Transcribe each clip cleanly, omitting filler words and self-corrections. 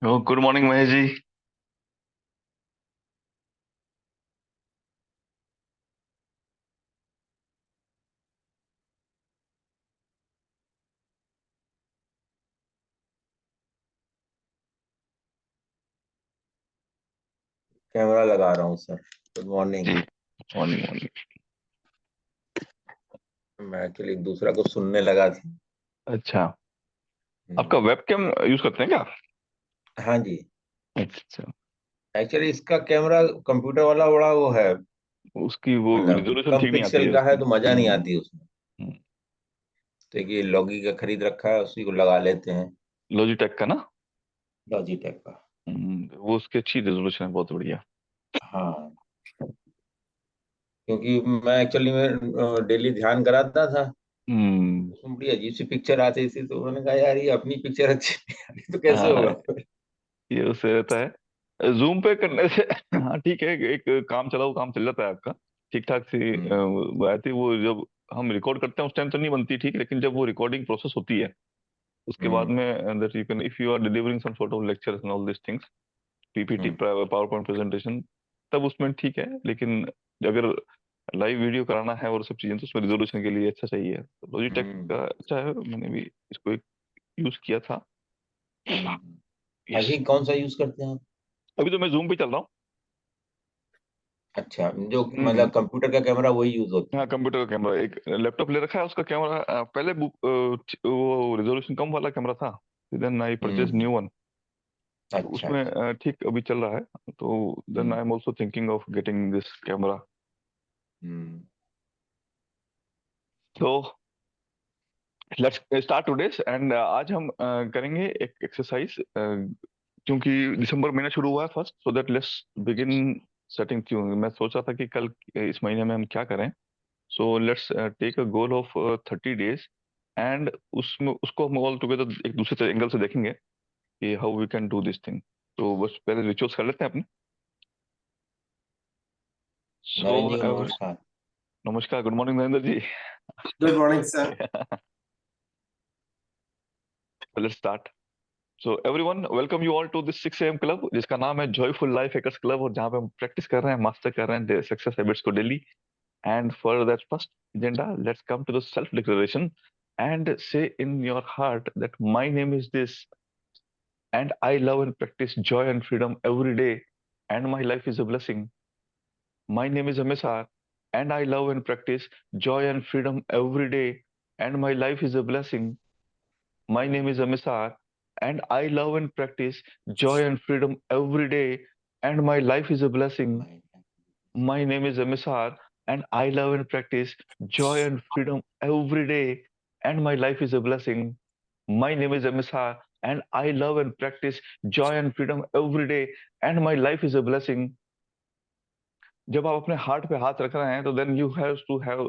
Good morning Mahesh ji. Camera लगा रहा हूँ सर। गुड जी, मॉर्निंग। Morning morning. मैं एक्चुअली एक दूसरा को सुनने लगा था। अच्छा, आपका हम्म, वेबकैम यूज करते हैं क्या? हाँ जी। अच्छा, एक्चुअली इसका कैमरा कंप्यूटर वाला बड़ा वो है। उसकी वो मतलब रिजोल्यूशन कम ठीक नहीं आती पिक्सल है का है उसकी। तो मजा नहीं आती उसमें। तो ये लॉगी का खरीद रखा है, उसी को लगा लेते हैं। लॉजिटेक का ना? लॉजिटेक का। वो उसकी अच्छी रिजोल्यूशन है, बहुत बढ़िया। हाँ, क्योंकि मैं एक्चुअली में डेली ध्यान कराता था। हम्म। उसमें बड़ी अजीब सी पिक्चर आती थी, तो मैंने कहा यार ये अपनी पिक्चर अच्छी नहीं आ रही तो कैसे हाँ, होगा। ये उससे रहता है जूम पे करने से। हाँ ठीक है, एक काम चलाओ, काम चल जाता है आपका ठीक ठाक से। हम्म। वो आती है, वो जब हम रिकॉर्ड करते हैं उस टाइम तो नहीं बनती ठीक, लेकिन जब वो रिकॉर्डिंग प्रोसेस होती है उसके बाद हम्म। में that you can if you are delivering some sort of lectures and all this things, PPT hmm. PowerPoint presentation, तब उसमें ठीक है। लेकिन अगर लाइव वीडियो कराना है और सब चीजें तो उसमें रिजोल्यूशन के लिए अच्छा चाहिए। तो लॉजिटेक हम्म। का अच्छा है, मैंने भी इसको एक यूज किया था। यस। अभी कौन सा यूज करते हैं आप? अभी तो मैं जूम पे चल रहा हूँ। अच्छा, जो हम्म। मतलब कंप्यूटर का कैमरा वही यूज होता हाँ, है। कंप्यूटर का कैमरा, एक लैपटॉप ले रखा है, उसका कैमरा पहले वो रिजोल्यूशन कम वाला कैमरा था, then I purchase hmm. New one. तो अच्छा उसमें अच्छा। ठीक अभी चल रहा है। तो then hmm. I am also thinking of getting this camera. Hmm. तो लेट्स स्टार्ट टुडेस एंड आज हम करेंगे एक एक्सरसाइज, क्योंकि दिसंबर महीना शुरू हुआ है first, so that let's begin setting tune. मैं सोच रहा था कि कल इस महीने में हम क्या करें। So let's take a goal of 30 days and उसमें उसको हम ऑल टुगेदर एक दूसरे एंगल से देखेंगे कि how we can do this thing. तो बस पहले रिचुअल्स कर लेते हैं अपने। सो नरेंद्र जी को नमस्कार। नमस्कार, good morning Narendra ji. Good morning sir. Let's start. So everyone, welcome you all to this 6 AM club, जिसका नाम है जॉयफुल लाइफ हैकर्स क्लब, और जहाँ पे हम प्रैक्टिस कर रहे हैं, मास्टर कर रहे हैं सक्सेस हैबिट्स को daily. And for that first agenda, let's come to the self declaration and say in your heart that my name is this and I love and practice joy and freedom every day and my life is a blessing. My name is MSR and I love and practice joy and freedom every day and my life is a blessing. My name is MSR and I love and practice joy and freedom every day and my life is a blessing. My name is MSR and I love and practice joy and freedom every day and my life is a blessing. My name is MSR and I love and practice joy and freedom every day and my life is a blessing. जब आप अपने heart पे हाथ रख रहे हैं तो then you have to have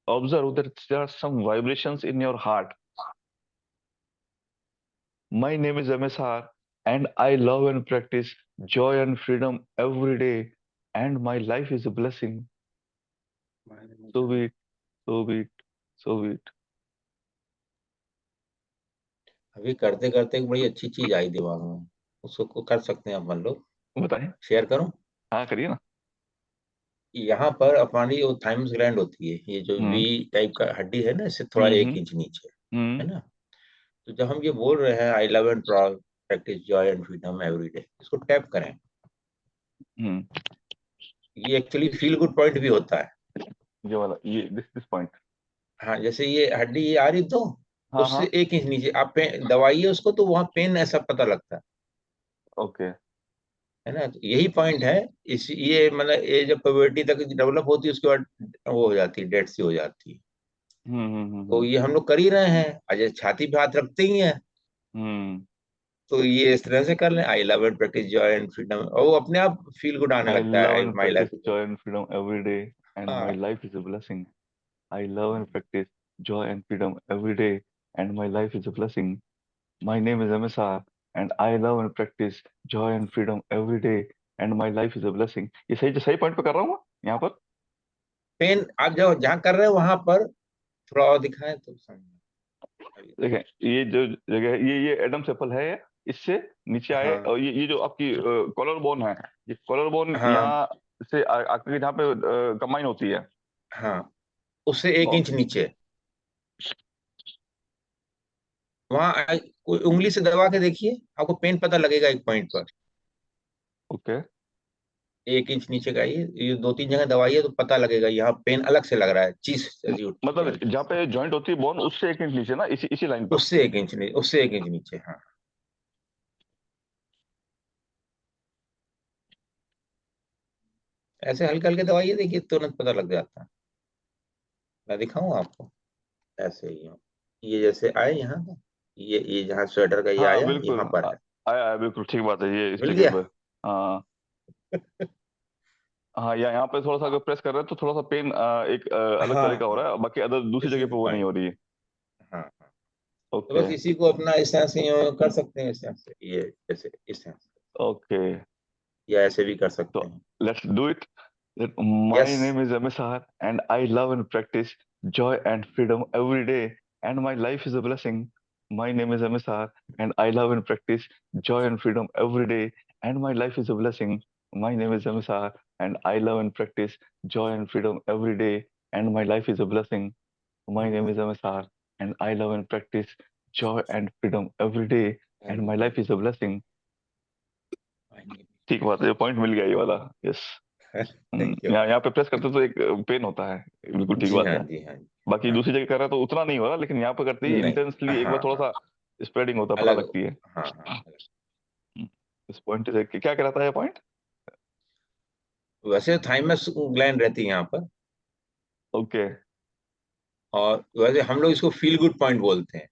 observe that there are some vibrations in your heart. My name is MSR and I love and practice joy and freedom every day and my life is a blessing. So sweet, so sweet, so sweet. अभी करते करते एक बड़ी अच्छी चीज आई दिमाग में। उसको कर सकते हैं अपन लोग। बताएं। शेयर करूं? हाँ, करिए ना। यहाँ पर हमारी वो थाइमस ग्लैंड होती है, ये जो वी हम्म टाइप का हड्डी है ना, इससे थोड़ा एक हम्म इंच नीचे। हम्म है ना? तो जब हम ये बोल रहे हैं आई love and practice joy and freedom every day, इसको टैप करें। हम्म। ये एक्चुअली फील गुड पॉइंट भी होता है। ये वाला, ये दिस पॉइंट। हाँ, जैसे ये हड्डी ये आ रही तो हाँ उससे हाँ। एक इंच नीचे आप दबाइए उसको, तो वहाँ पेन ऐसा पता लगता ओके। है ना? तो यही पॉइंट है। इस ये मतलब ये जब प्यूबर्टी तक डेवलप होती है, उसके बाद वो हो जाती है, डेड सी हो जाती है। तो हम्म। ये हम लोग कर ही रहे हैं, अजय छाती पे हाथ रखते ही हैं। हम्म। तो ये इस तरह से कर लें, आई love and practice joy and freedom, और वो अपने आप फील गुड आने आई लगता लव है, and my practice life. Joy and freedom every day and my हाँ। Life is a blessing. I love and practice joy and freedom every day, and my life is a blessing. My name is MSR, and I love and practice joy and freedom every day, and my life is a blessing. ये सही point पे कर रहा हूँ मैं यहाँ पर। Pen आप जब जहाँ कर रहे हैं वहां पर थोड़ा और दिखाएं तो समझ। अभी देखें, ये जो जगह है, ये एडम एप्पल है ये। इससे नीचे आए, हाँ और ये जो आपकी कॉलर बोन है, ये कॉलर बोन हाँ यहाँ से आकर जहाँ पे कंबाइन होती है। हाँ, उससे 1 इंच नीचे वहां कोई उंगली से दबा के देखिए, आपको पेन पता लगेगा एक पॉइंट पर। ओके, 1 इंच नीचे का ये 2-3 जगह दबाइए तो पता लगेगा, यहाँ पेन अलग से लग रहा है, चीज ऐसी उठती है मतलब हल्की जहाँ सी। पे जॉइंट होती है बोन, उससे 1 इंच नीचे ना, इसी इसी लाइन पर। उससे 1 इंच नीचे, हाँ। ऐसे हल्के हल्के दबाइए, देखिए तुरंत पता लग जाता है। मैं दिखाऊं आपको, ऐसे ही हो, ये जैसे आए यहाँ का, ये जहाँ स्वेटर का ये हाँ आया बिल्कुल, यहाँ पर है। आया आया, बिल्कुल ठीक बात है, ये इस मिल जगह गया। पे। हाँ हाँ, यहाँ पे थोड़ा सा अगर प्रेस कर रहे हैं तो थोड़ा सा पेन एक अलग हाँ तरह का हो हाँ, रहा है, बाकी अदर दूसरी दिस जगह इज पे द वो नहीं पॉइंट। हो रही है। हाँ हाँ, तो ओके बस इसी को अपना इस तरह से यूं कर सकते हैं, इस तरह से, ये जैसे इस तरह से, ओके, या ऐसे भी कर so सकते हैं। let's do it. That my yes. name is MSR and I love and practice joy and freedom every day, and my life is a blessing. My name is MSR and I love and practice joy and freedom every day, and my life is a blessing. My name is MSR and I love and practice joy and freedom every day, and my life is a blessing. My name is MSR and I love and practice joy and freedom every day, and my life is a blessing. ठीक बात है, point मिल गया ये वाला। Yes. Thank you. यहाँ पे press करते तो एक पेन होता है, बिल्कुल ठीक जी बात हाँ, है। जी हाँ, बाकी हाँ। दूसरी जगह कर रहा है तो उतना नहीं हो रहा, लेकिन यहाँ पे करते ही नहीं, इंटेंसली एक हाँ बार थोड़ा हाँ, सा स्प्रेडिंग होता है, पता अलग, लगती है। हाँ हाँ अलग। हम्म, इस पॉइंट से क्या कहलाता है पॉइंट? वैसे थाइमस ग्लैंड रहती है यहाँ पर, ओके और वैसे हम लोग इसको फील गुड पॉइंट बोलते हैं।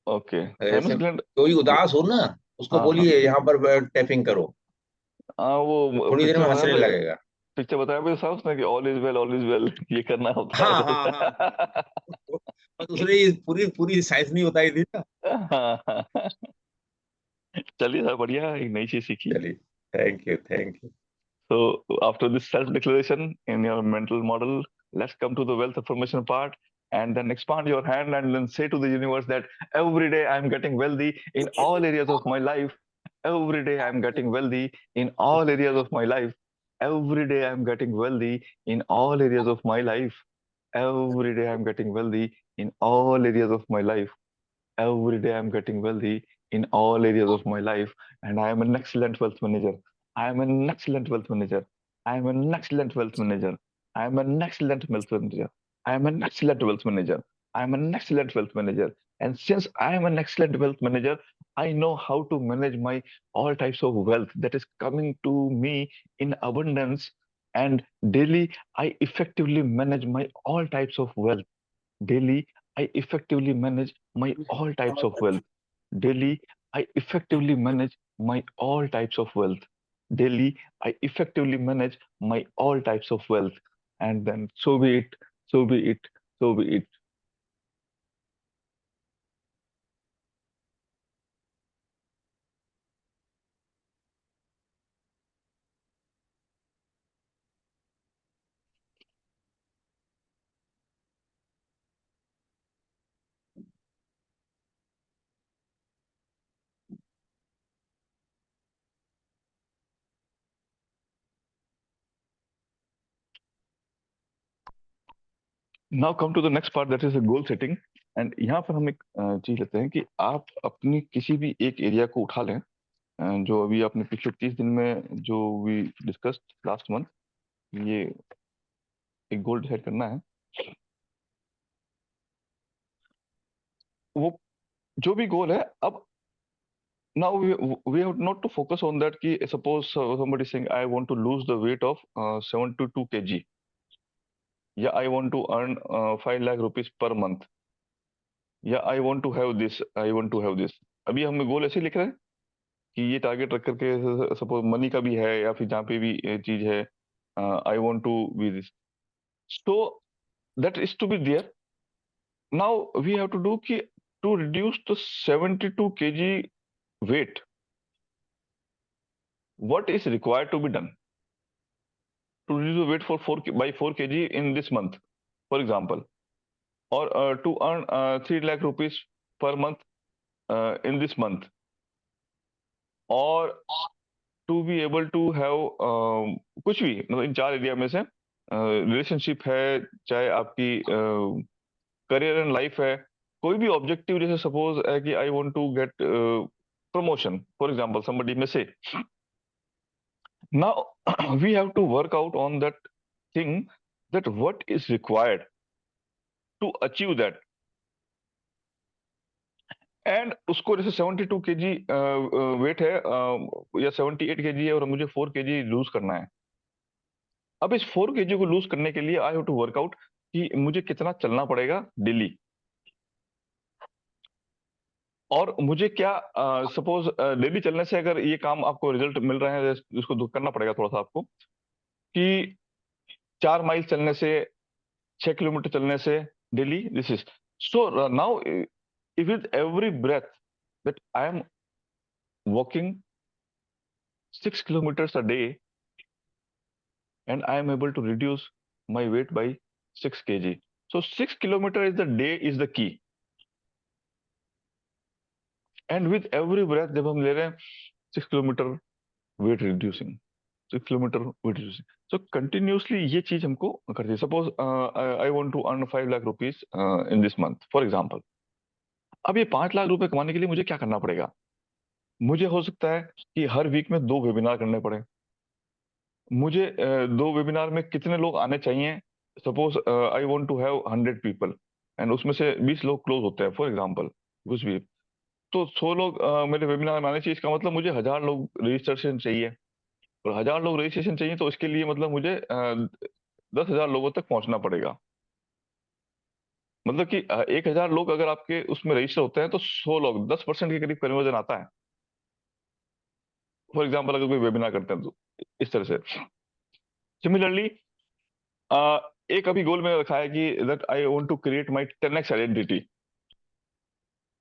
ओके, थाइमस जैसे ग्लैंड। कोई उदास हो ना, उसको हाँ हाँ बोलिए यहाँ पर टैपिंग करो, हाँ, वो वो थोड़ी देर पिक्चर में बताया हंसने था, लगेगा। पिक्चर बताया था साहब उसने कि all is well, all is well, ये करना होता है हाँ बस। हाँ हाँ हाँ। बस उसने ये पूरी पूरी साइंस नहीं बताई थी ना। हाँ, हाँ, चलिए सर, बढ़िया, एक नई चीज सीखी। चलिए, thank you, thank you. So after this self-declaration in your mental model, let's come to the wealth affirmation part, and then expand your hand and then say to the universe that every day I'm getting wealthy in all areas of my life. Every day I'm getting wealthy in all areas of my life. Every day I'm getting wealthy in all areas of my life. Every day I'm getting wealthy in all areas of my life. Every day I'm getting wealthy in all areas of my life, and I am an excellent wealth manager. I am an excellent wealth manager. I am an excellent wealth manager. I am an excellent wealth manager. I am an excellent wealth manager. I am an excellent wealth manager. And since I am an excellent wealth manager, I know how to manage my all types of wealth that is coming to me in abundance. And daily, I effectively manage my all types of wealth. Daily, I effectively manage my all types of wealth. Daily, I effectively manage my all types of wealth. Daily, I effectively manage my all types of wealth. And then, so be it, so be it, so be it. Now come to the next part, that is a goal setting. And यहाँ पर हम एक चीज लेते हैं कि आप अपनी किसी भी एक एरिया को उठा लें, जो अभी आपने पिछले 30 दिन में जो वी डिस्कस्ड लास्ट मंथ, ये एक गोल डिसाइड करना है। वो जो भी गोल है, अब now we have not to focus on that ki suppose somebody is saying I want to lose the weight of 72 kg, या I want to earn 5 lakh rupees per month, या I want to have this, I want to have this। अभी हम गोल ऐसे लिख रहे हैं कि ये टारगेट रख करके, सपोज मनी का भी है या फिर जहाँ पे भी चीज है, I want to be this, so that is to be there. Now we have to do कि to reduce the 72 kg weight, what is required to be done to reduce the weight for 4 kg in this month, for example, or to earn 3 lakh rupees per month in this month, or to be able to have कुछ भी मतलब इन 4 area में से relationship है, चाहे आपकी career and life है, कोई भी ऑब्जेक्टिव, जैसे सपोज है कि I want to get promotion for example, somebody may say. Now we have to work out on that thing, that what is required to achieve that. And उसको जैसे 72 KG wait है या 78 KG है और मुझे 4 KG loose करना है. अब इस 4 केजी को लूज करने के लिए आई हैव टू वर्कआउट कि मुझे कितना चलना पड़ेगा डेली, और मुझे क्या सपोज डेली चलने से अगर ये काम आपको रिजल्ट मिल रहे हैं, इसको करना पड़ेगा थोड़ा सा आपको, कि 4 माइल चलने से, 6 किलोमीटर चलने से daily, this is so now with every breath that I am walking 6 kilometers a day and I am able to reduce my weight by 6 kg. So 6 kilometer is the day is the key. And with every breath जब हम ले रहे हैं 6 kilometer weight reducing, 6 kilometer weight reducing. So continuously ये चीज हमको करती है. Suppose I want to earn 5 lakh rupees in this month, for example. अब ये 5 लाख रुपए कमाने के लिए मुझे क्या करना पड़ेगा? मुझे हो सकता है कि हर वीक में 2 वेबिनार करने पड़े. मुझे 2 वेबिनार में कितने लोग आने चाहिए? Suppose I want to have 100 people and उसमें से 20 लोग क्लोज होते हैं, फॉर एग्जांपल कुछ भी, तो 100 लोग मेरे वेबिनार में आने चाहिए. इसका मतलब मुझे 1000 लोग रजिस्ट्रेशन चाहिए, और 1000 लोग रजिस्ट्रेशन चाहिए, तो इसके लिए मतलब मुझे 10,000 लोगों तक पहुंचना पड़ेगा. मतलब कि 1000 लोग अगर आपके उसमें रजिस्टर होते हैं तो 100 लोग 10% के करीब कन्वर्जन आता है. फॉर एग्जाम्पल अगर कोई वेबिनार करते हैं तो इस तरह से. सिमिलरली एक अभी गोल में रखा है कि that I want to create my 10x identity.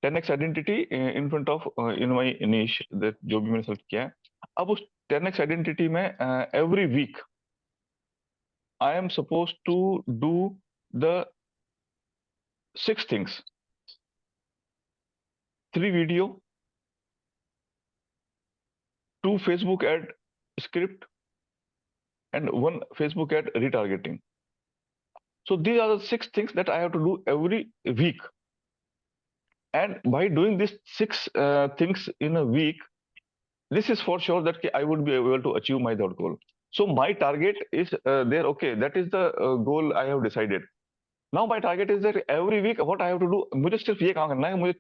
10x identity in front of in my niche, that जो भी मैंने सेलेक्ट किया है. अब उस 10x आइडेंटिटी में every week I am suppose to do the 6 things: 3 video, 2 Facebook ad script and 1 Facebook ad retargeting. So these are the 6 things that I have to do every week. And by doing these 6 things in a week, this is for sure that I would be able to achieve my that goal. So my target is there. Okay, that is the goal I have decided. Now my target is that every week what I have to do, मुझे सिर्फ ये काम करना है, मुझे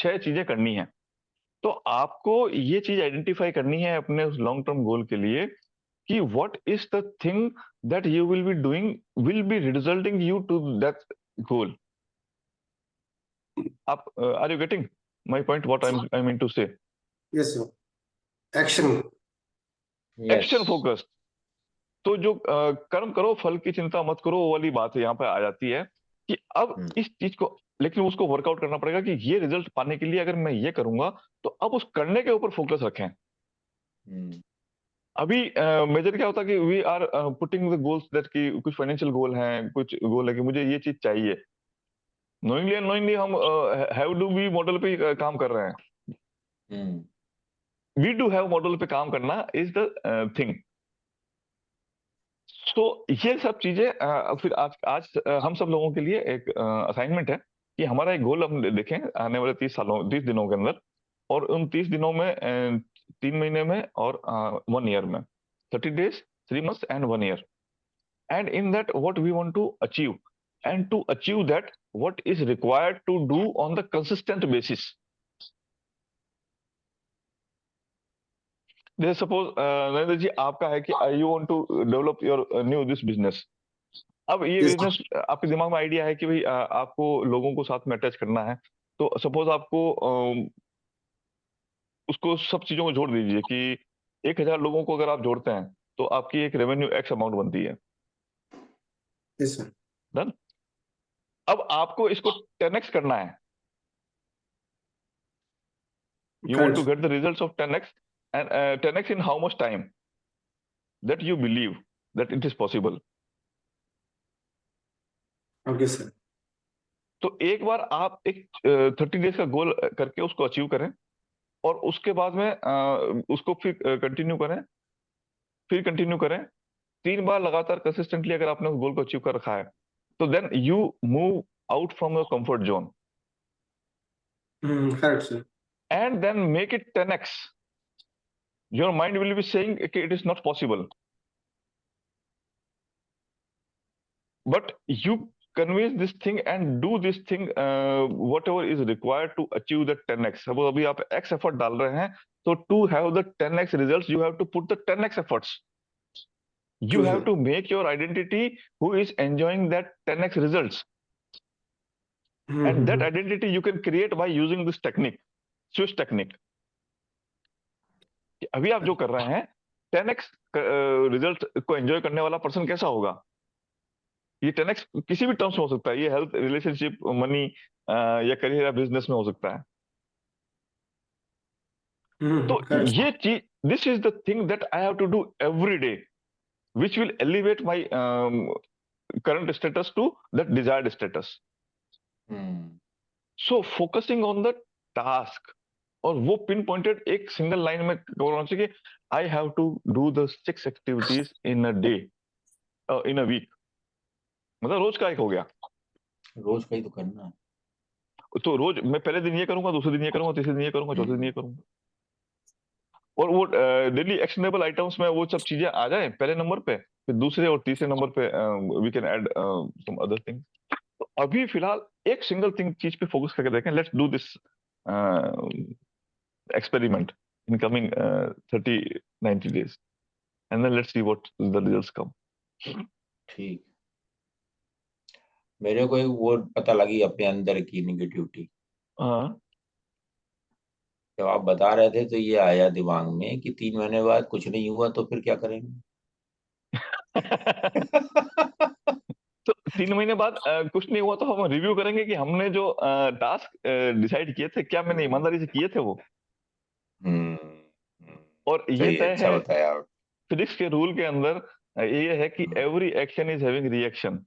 6 चीजें करनी है. तो आपको ये चीज आइडेंटिफाई करनी है अपने उस लॉन्ग टर्म गोल के लिए कि what is the thing that you will be doing will be resulting you to that goal. आप are you getting my point? What I mean to say? Yes, sir. Action. Yes. Action focused. तो जो कर्म करो फल की चिंता मत करो, वो वाली बात यहाँ पे आ जाती है कि अब इस चीज को, लेकिन उसको वर्कआउट करना पड़ेगा कि ये रिजल्ट पाने के लिए अगर मैं ये करूंगा तो अब उस करने के ऊपर फोकस रखें. अभी मेजर क्या होता है कि we are putting the goals that कि कुछ फाइनेंशियल गोल हैं, कुछ गोल है कि मुझे ये चीज चाहिए. नोइंगली अननोइंगली हम हैव डू बी मॉडल पे काम कर रहे हैं. वी डू हैव मॉडल पे काम करना इज द थिंग. तो ये सब चीजें फिर आज हम सब लोगों के लिए एक असाइनमेंट है कि हमारा एक गोल हम देखें आने वाले 30 दिनों के अंदर, और उन 30 दिनों में 3 महीने में और 1 ईयर में, 30 days, 3 months and 1 year. And in that what we want to achieve, and to achieve that what is required to do on the consistent basis. जैसे सपोज नरेंद्र जी आपका है कि you want to develop your new this business. अब ये Yes. Business आपके दिमाग में idea है कि भाई आपको लोगों को साथ में अटैच करना है, तो सपोज आपको उसको सब चीजों को जोड़ दीजिए कि 1000 लोगों को अगर आप जोड़ते हैं तो आपकी एक रेवेन्यू एक्स अमाउंट बनती है. Yes, sir. डन. अब आपको इसको 10x करना है. You want to Correct. get the results of 10x, and 10x in how much time that you believe that it is possible. Okay, sir. तो एक बार आप एक 30 डेज का गोल करके उसको अचीव करें, और उसके बाद में उसको फिर कंटिन्यू करें, फिर कंटिन्यू करें। 3 बार लगातार कंसिस्टेंटली अगर आपने उस गोल को अचीव कर रखा है, तो then you move out from your comfort zone correct sir. And then make it 10x. Your mind will be saying कि it is not possible, but you convince this thing and do this thing, whatever is required to achieve the 10x. Suppose अभी आप x effort डाल रहे हैं, तो to have the 10x results you have to put the 10x efforts. You true have sir. to make your identity who is enjoying that 10x results, and that identity you can create by using this technique, Swiss technique. कि अभी आप जो कर रहे हैं, 10x result को enjoy करने वाला पर्सन कैसा होगा? ये 10x किसी भी टर्म्स में हो सकता है, ये हेल्थ, रिलेशनशिप, मनी या करियर या बिजनेस में हो सकता है। तो करेक्ट सर। ये चीज, this is the thing that I have to do every day, which will elevate my current status to that desired status. So focusing on the task, और वो पिन पॉइंटेड एक सिंगल लाइन में cover होना चाहिए। I have to do the 6 activities in a day, in a week, मतलब रोज का एक हो गया। रोज का ही तो करना है। तो रोज मैं पहले दिन ये करूंगा, दूसरे दिन ये करूंगा, तीसरे दिन ये करूंगा, चौथे दिन ये करूंगा, और वो डेली एक्शनेबल आइटम्स में वो सब चीजें आ जाए पहले नंबर पे, फिर दूसरे और तीसरे नंबर पे we can add some other thing. तो अभी फिलहाल एक सिंगल थिंग, चीज पे फोकस करके देखें। Let's do this experiment in coming 30-90 days, and then let's see what the results come. ठीक। मेरे को एक वो पता लगी अपने अंदर की निगेटिविटी। हाँ। जब आप बता रहे थे तो ये आया दिमाग में कि 3 महीने बाद कुछ नहीं हुआ तो फिर क्या करेंगे? तो 3 महीने बाद कुछ नहीं हुआ तो हम रिव्यू करेंगे कि हमने जो टास्क डिसाइड किए थे, क्या मैंने ईमानदारी से किए थे वो। और ये सही, तय अच्छा है बताया आप। फिजिक्स के रूल के अंदर, ये है कि every action is having reaction.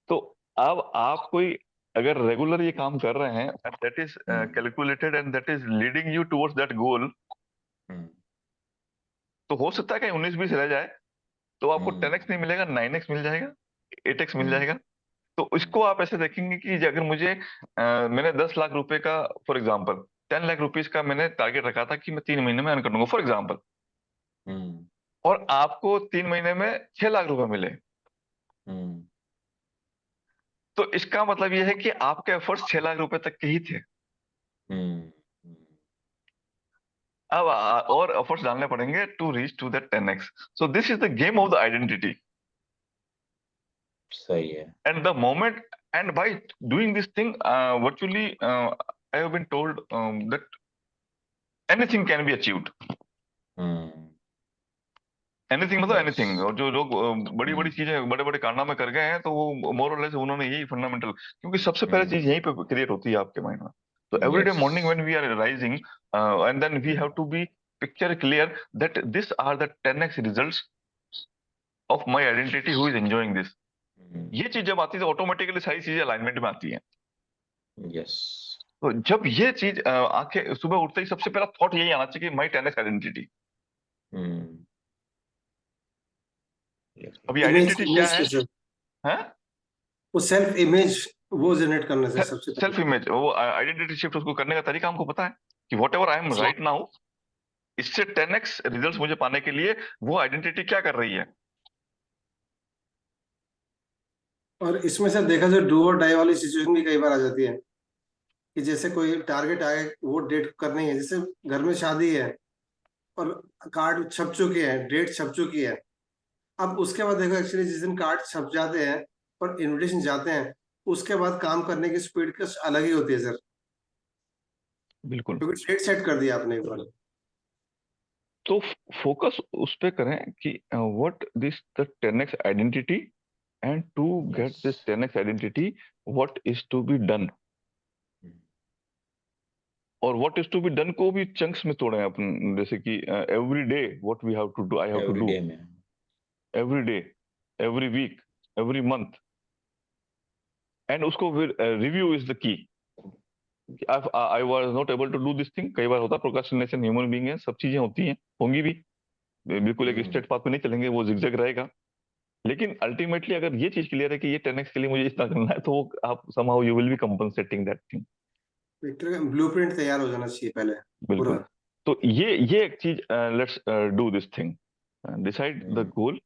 तो अब आप कोई अगर रेगुलर ये काम कर रहे हैं, that is calculated and that is leading you towards that goal, तो हो सकता है कि 19-20 रह जाए, तो आपको 10x नहीं मिलेगा, 9x मिल जाएगा, 8x मिल जाएगा। तो इसको आप ऐसे देखेंगे कि अगर मुझे मैंने 10 लाख रुपए का, फॉर एग्जाम्पल 10 लाख रुपीज का मैंने टारगेट रखा था कि मैं 3 महीने में अर्न कर लूंगा, फॉर एग्जाम्पल, और आपको 3 महीने में 6 लाख रुपए मिले, तो इसका मतलब यह है कि आपके एफर्ट्स 6 लाख रुपए तक के ही थे। अब और एफर्ट्स डालने पड़ेंगे to reach to that 10x। So this is the game of the identity. सही है। And the moment, and by doing this thing, virtually, I have been told that anything can be achieved. Anything मतलब anything. और जो लोग बड़ी बड़ी चीजें, बड़े बड़े कारनामे कर गए हैं, तो वो मोर और लेस उन्होंने यही फंडामेंटल, क्योंकि सबसे पहले चीज यहीं पे क्रिएट होती है आपके माइंड में। तो every day morning when we are rising, and then we have to be picture clear that this are the 10x results of my identity who is enjoying this. ये चीज जब आती है तो ऑटोमेटिकली सारी चीजें अलाइनमेंट में आती हैं। यस। तो जब ये चीज आंखें सुबह उठते ही सबसे पहला थॉट यही आना चाहिए कि माई 10x आइडेंटिटी। अभी इमेज आइडेंटिटी क्या इमेज है? सर, हैं? वो सेल्फ इमेज वो जनरेट करना सर सबसे पहले। सेल्फ इमेज, वो आइडेंटिटी शिफ्ट उसको करने का तरीका हमको पता है कि what ever I am right now, इससे 10x रिजल्ट मुझे पाने के लिए वो आइडेंटिटी क्या कर रही है। और इसमें सर देखा जाए डू और डाई वाली सिचुएशन भी कई बार आ जाती है कि जैसे कोई टारगेट आए, वो डेट करनी है, जैसे घर में शादी है और कार्ड छप चुके हैं, डेट छप चुकी है। अब उसके बाद देखो एक्चुअली जिस दिन कार्ड छप जाते हैं और इनविटेशन जाते हैं, उसके बाद काम करने की स्पीड कुछ अलग ही होती है सर, बिल्कुल। क्योंकि डेट सेट कर दिया आपने एक बार। तो फोकस उस पे करें कि what this the 10x identity, and to get this 10x identity what is to be done. और what is to be done को भी चंक्स में तोड़े अपन, जैसे कि every day what we have to do, I have to every do day में। Every day, every week, every month. And उसको फिर review is the key. I was not able to do this thing. कई बार होता है procrastination, human being है, सब चीजें होती हैं, होंगी भी, बिल्कुल एक स्ट्रेट पाथ पे नहीं चलेंगे, वो जिगजैग रहेगा। लेकिन अल्टीमेटली अगर ये चीज क्लियर है कि ये 10x के लिए मुझे इतना करना है, तो वो आप somehow you will be compensating that thing। Victor का ब्लूप्रिंट तैयार हो जाना चाहिए पहले पूरा। बिल्कुल। तो ये एक चीज, let's do this thing, decide the goal,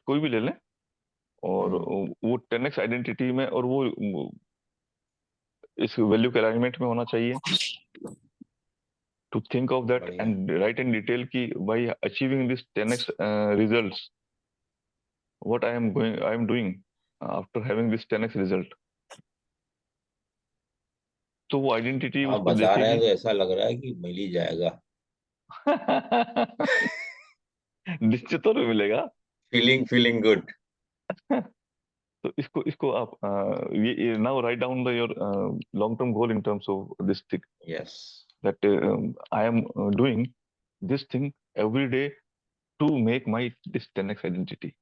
कोई भी ले लें, और वो 10x आइडेंटिटी में, और वो इस वैल्यू के अलाइनमेंट में होना चाहिए। टू थिंक ऑफ दैट बढ़िया। एंड राइट इन डिटेल कि by achieving this 10x results, what I am doing after having this 10x result. तो वो आइडेंटिटी आप उसको बता रहे हैं देखेगी। तो ऐसा लग रहा है कि मिल ही जाएगा। निश्चित तौर पे मिलेगा। Feeling good. तो इसको आप ये now write down the your long term goal in terms of this thing, yes. That I am doing this thing every day to make my this 10x identity.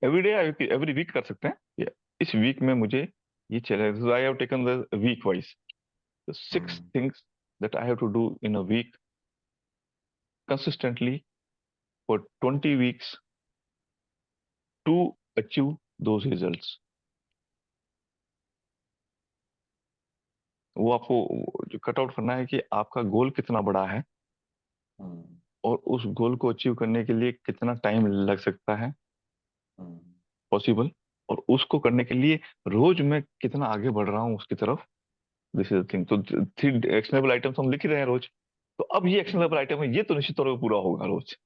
Every day, every week कर सकते हैं। इस week में मुझे ये challenge, I have taken the week wise 6 things that I have to do in a week consistently for 20 weeks to achieve those results। वो आपको जो कट आउट करना है कि आपका गोल कितना बड़ा है, और उस गोल को अचीव करने के लिए कितना टाइम लग सकता है पॉसिबल, और उसको करने के लिए रोज मैं कितना आगे बढ़ रहा हूँ उसकी तरफ। This is the thing. तो 3 एक्शनेबल आइटम्स हम लिख ही रहे हैं रोज। तो अब ये एक्शनेबल आइटम है, ये तो निश्चित तौर पर पूरा होगा रोज।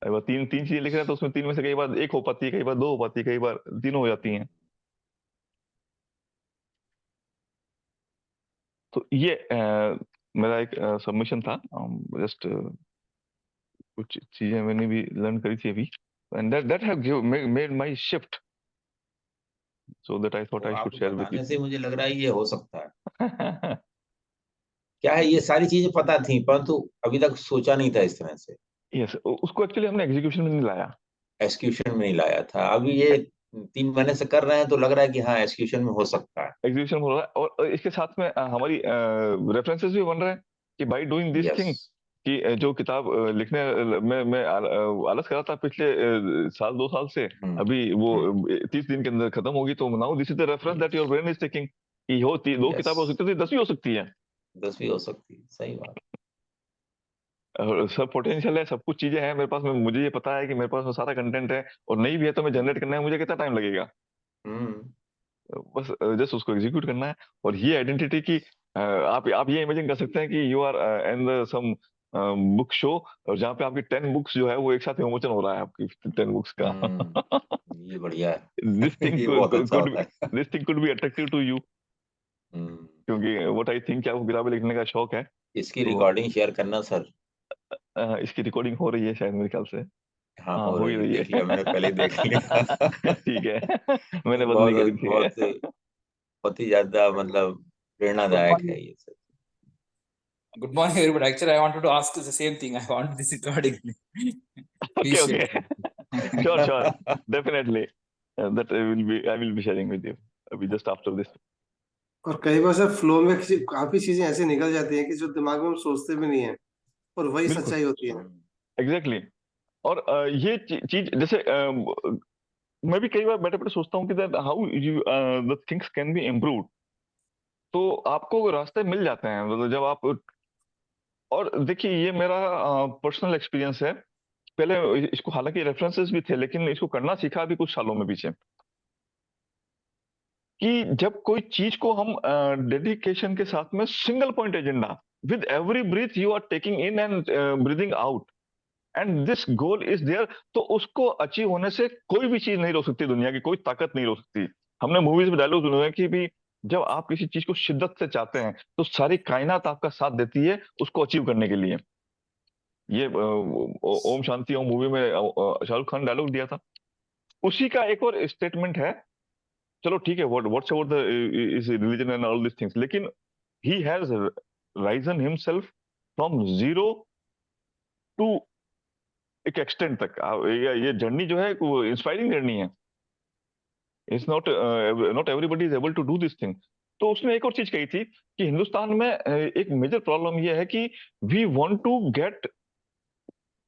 अगर तीन तीन चीजें लिख रहे हैं तो उसमें 3 में से कई बार 1 हो पाती है, कई बार 2 हो पाती है, कई बार 3 हो जाती हैं। तो ये मेरा एक सबमिशन था। जस्ट कुछ चीजें मैंने भी लर्न करी थी अभी, and that have made my shift, so that I thought तो आई आप शुड शेयर विद बताने से यू। मुझे लग रहा है ये हो सकता है। क्या है, ये सारी चीजें पता थी परंतु अभी तक सोचा नहीं था इस तरह से। यस, उसको एक्चुअली हमने एग्जीक्यूशन में नहीं लाया। एक्सक्यूशन में नहीं लाया था। अभी ये 3 महीने से कर रहे हैं तो लग रहा है कि हाँ एक्सक्यूशन में हो सकता है। एग्जीक्यूशन हो रहा है, और इसके साथ में हमारी रेफरेंसेस भी बन रहे हैं कि by doing this yes. Thing, कि जो किताब लिखने में मैं आलस कर रहा था पिछले साल 2 साल से, अभी वो 30 दिन के अंदर खत्म होगी। तो now this is the reference that your brain is taking, कि 2 यस। किताबें हो सकती थी, 10 भी हो सकती है। 10 भी हो सकती है, सही बात। और सब पोटेंशियल है, सब कुछ चीजें हैं मेरे पास में, मुझे ये पता है कि मेरे पास में सारा कंटेंट है, और नहीं भी है तो मैं जनरेट करना है, मुझे कितना टाइम लगेगा, हम्म। बस जस्ट उसको एग्जीक्यूट करना है। और ये आइडेंटिटी की आप ये इमेजिन कर सकते हैं कि you are in the some book show, और जहाँ पे आपकी 10 बुक्स जो है वो एक साथ विमोचन हो रहा है, आपकी 10 बुक्स का। ये बढ़िया दिस है। थिंग ये बहुत अच्छा कुड होता है। This thing could be attractive to you, hmm. क्योंकि व्हाट आई थिंक, आपको किताबें लिखने का शौक है। इसकी तो रिकॉर्डिंग शेयर करना सर। इसकी रिकॉर्डिंग हो रही है शायद, मेरे ख्याल से। हाँ हाँ, हो हो ही रही है, रही देख लिया मैंने, पहले ही देख लिया। है। ठीक है। मैंने बंद नहीं बहुत करी बहुत थी। बहुत ही ज्यादा मतलब Good प्रेरणादायक morning. है ये सब। Good morning, everybody. Actually, I wanted to ask the same thing. I want this recording. Okay, Please share. okay. Sure. Definitely. That I will be sharing with you just after this. और कई बार sir flow में काफी चीजें ऐसे निकल जाती हैं कि जो दिमाग में हम सोचते भी नहीं है, और वही बिल्कुल, सच्चाई होती है। एग्जैक्टली। और ये चीज जैसे मैं भी कई बार बैठे बैठे सोचता हूँ कि that how you the things can be improve. तो आपको रास्ते मिल जाते हैं, मतलब जब आप, और देखिए ये मेरा पर्सनल एक्सपीरियंस है। पहले इसको हालांकि रेफरेंसेस भी थे, लेकिन इसको करना सीखा अभी कुछ सालों में पीछे, कि जब कोई चीज को हम डेडिकेशन के साथ में single point agenda, with every breath you are taking in and breathing out, and this goal is there, तो उसको अचीव होने से कोई भी चीज नहीं रोक सकती, दुनिया की कोई ताकत नहीं रोक सकती। हमने मूवीज में डायलॉग सुने हैं कि भी जब आप किसी चीज को शिद्दत से चाहते हैं तो सारी कायनात आपका साथ देती है उसको अचीव करने के लिए। ये ओम शांति ओम मूवी में शाहरुख खान डायलॉग दिया था, उसी का एक और स्टेटमेंट है। चलो ठीक है, what's about the is religion and all this things, लेकिन he has risen himself from zero to एक एक्सटेंट तक। ये जर्नी जो है वो इंस्पायरिंग जर्नी है। It's not everybody is able to do this thing. तो उसने एक और चीज कही थी कि हिंदुस्तान में एक मेजर प्रॉब्लम ये है कि we want to get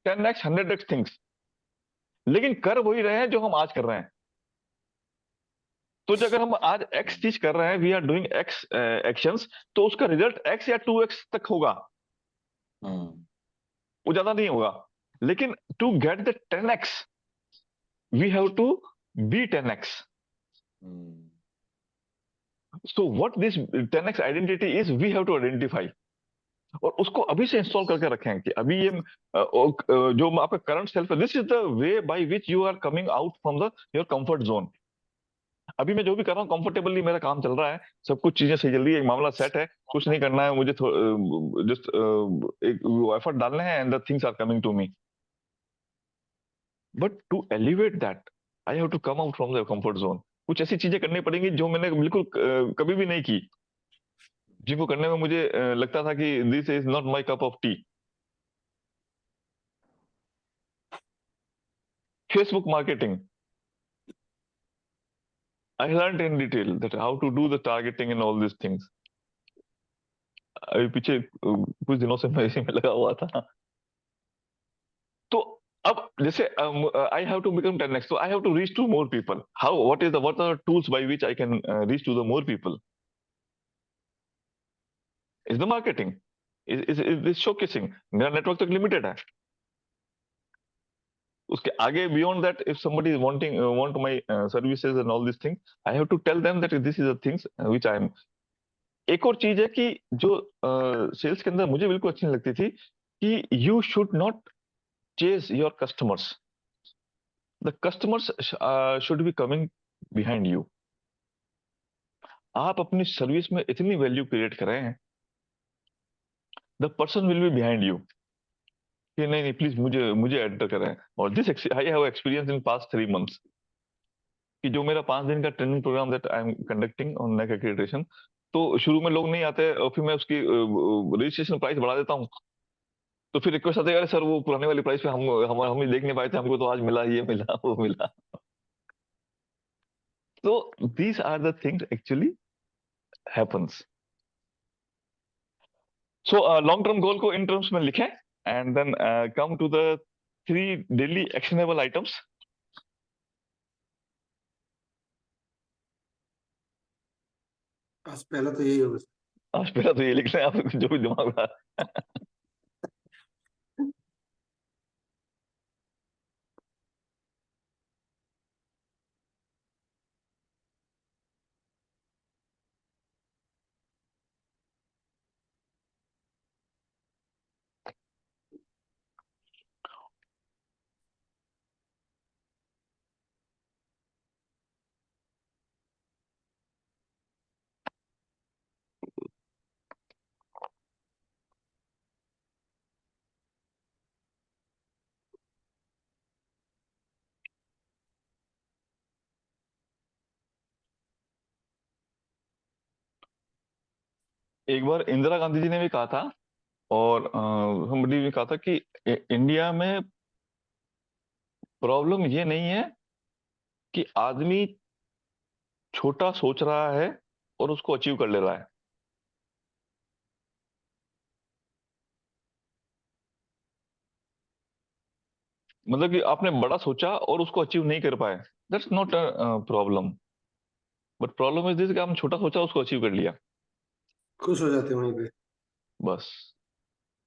10x 100x things, लेकिन कर वही रहे हैं जो हम आज कर रहे हैं। तो जो अगर हम आज x चीज कर रहे हैं, we are doing x actions, तो उसका रिजल्ट x या 2x तक होगा, वो ज्यादा नहीं होगा। लेकिन to get the 10x we have to be 10x। So what this 10x identity is, we have to identify, और उसको अभी से इंस्टॉल करके रखें कि अभी ये जो आपका करंट सेल्फ है, this is the way by which you are coming out from the your comfort zone. अभी मैं जो भी कर रहा हूँ कंफर्टेबली मेरा काम चल रहा है, सब कुछ चीजें सही चल रही है, एक मामला सेट है, कुछ नहीं करना है मुझे, जस्ट एक एफर्ट डालने हैं and the things are coming to me. But to elevate that I have to come out from the comfort zone. कुछ ऐसी चीजें करनी पड़ेंगी जो मैंने बिल्कुल कभी भी नहीं की, जिनको करने में मुझे लगता था कि this is not my cup of tea. Facebook marketing, I learn in detail that how to do the targeting and all this things. अभी पीछे कुछ दिनों से मैं इसी में लगा हुआ था। तो अब जैसे I have to become 10x, so I have to reach to more people. How, what are tools by which I can reach to the more people? Is the marketing, is this showcasing. मेरा network तक limited है, उसके आगे beyond that if somebody is want my services and all this thing, I have to tell them that this is the things which I am. एक और चीज है कि जो सेल्स के अंदर मुझे बिल्कुल अच्छी नहीं लगती थी कि you should not chase your customers, the customers should be coming behind you. आप अपनी सर्विस में इतनी वैल्यू क्रिएट करें, the person will be behind you कि नहीं नहीं प्लीज मुझे मुझे एंटर करें। और this I have experience in past 3 months कि जो मेरा 5 दिन का training programme that I am conducting on NAAC accreditation, तो शुरू में लोग नहीं आते और फिर मैं उसकी रजिस्ट्रेशन प्राइस बढ़ा देता हूँ, तो फिर रिक्वेस्ट आते हैं, अरे सर वो पुराने वाली प्राइस पे हम ही देख नहीं पाए थे, हमको तो आज मिला, ये मिला वो मिला। तो these are the things actually happens. So long term goal को इन टर्म्स में लिखें and then come to the 3 daily actionable items. आज पहला तो यही होगा। आज पहला तो ये लिख लें आप, जो भी दिमाग में आ रहा है। एक बार इंदिरा गांधी जी ने भी कहा था और somebody भी कहा था कि इंडिया में प्रॉब्लम ये नहीं है कि आदमी छोटा सोच रहा है और उसको अचीव कर ले रहा है। मतलब कि आपने बड़ा सोचा और उसको अचीव नहीं कर पाए, that's not a problem, but problem is this कि आपने छोटा सोचा उसको अचीव कर लिया, खुश हो जाते हैं वहीं पे, बस।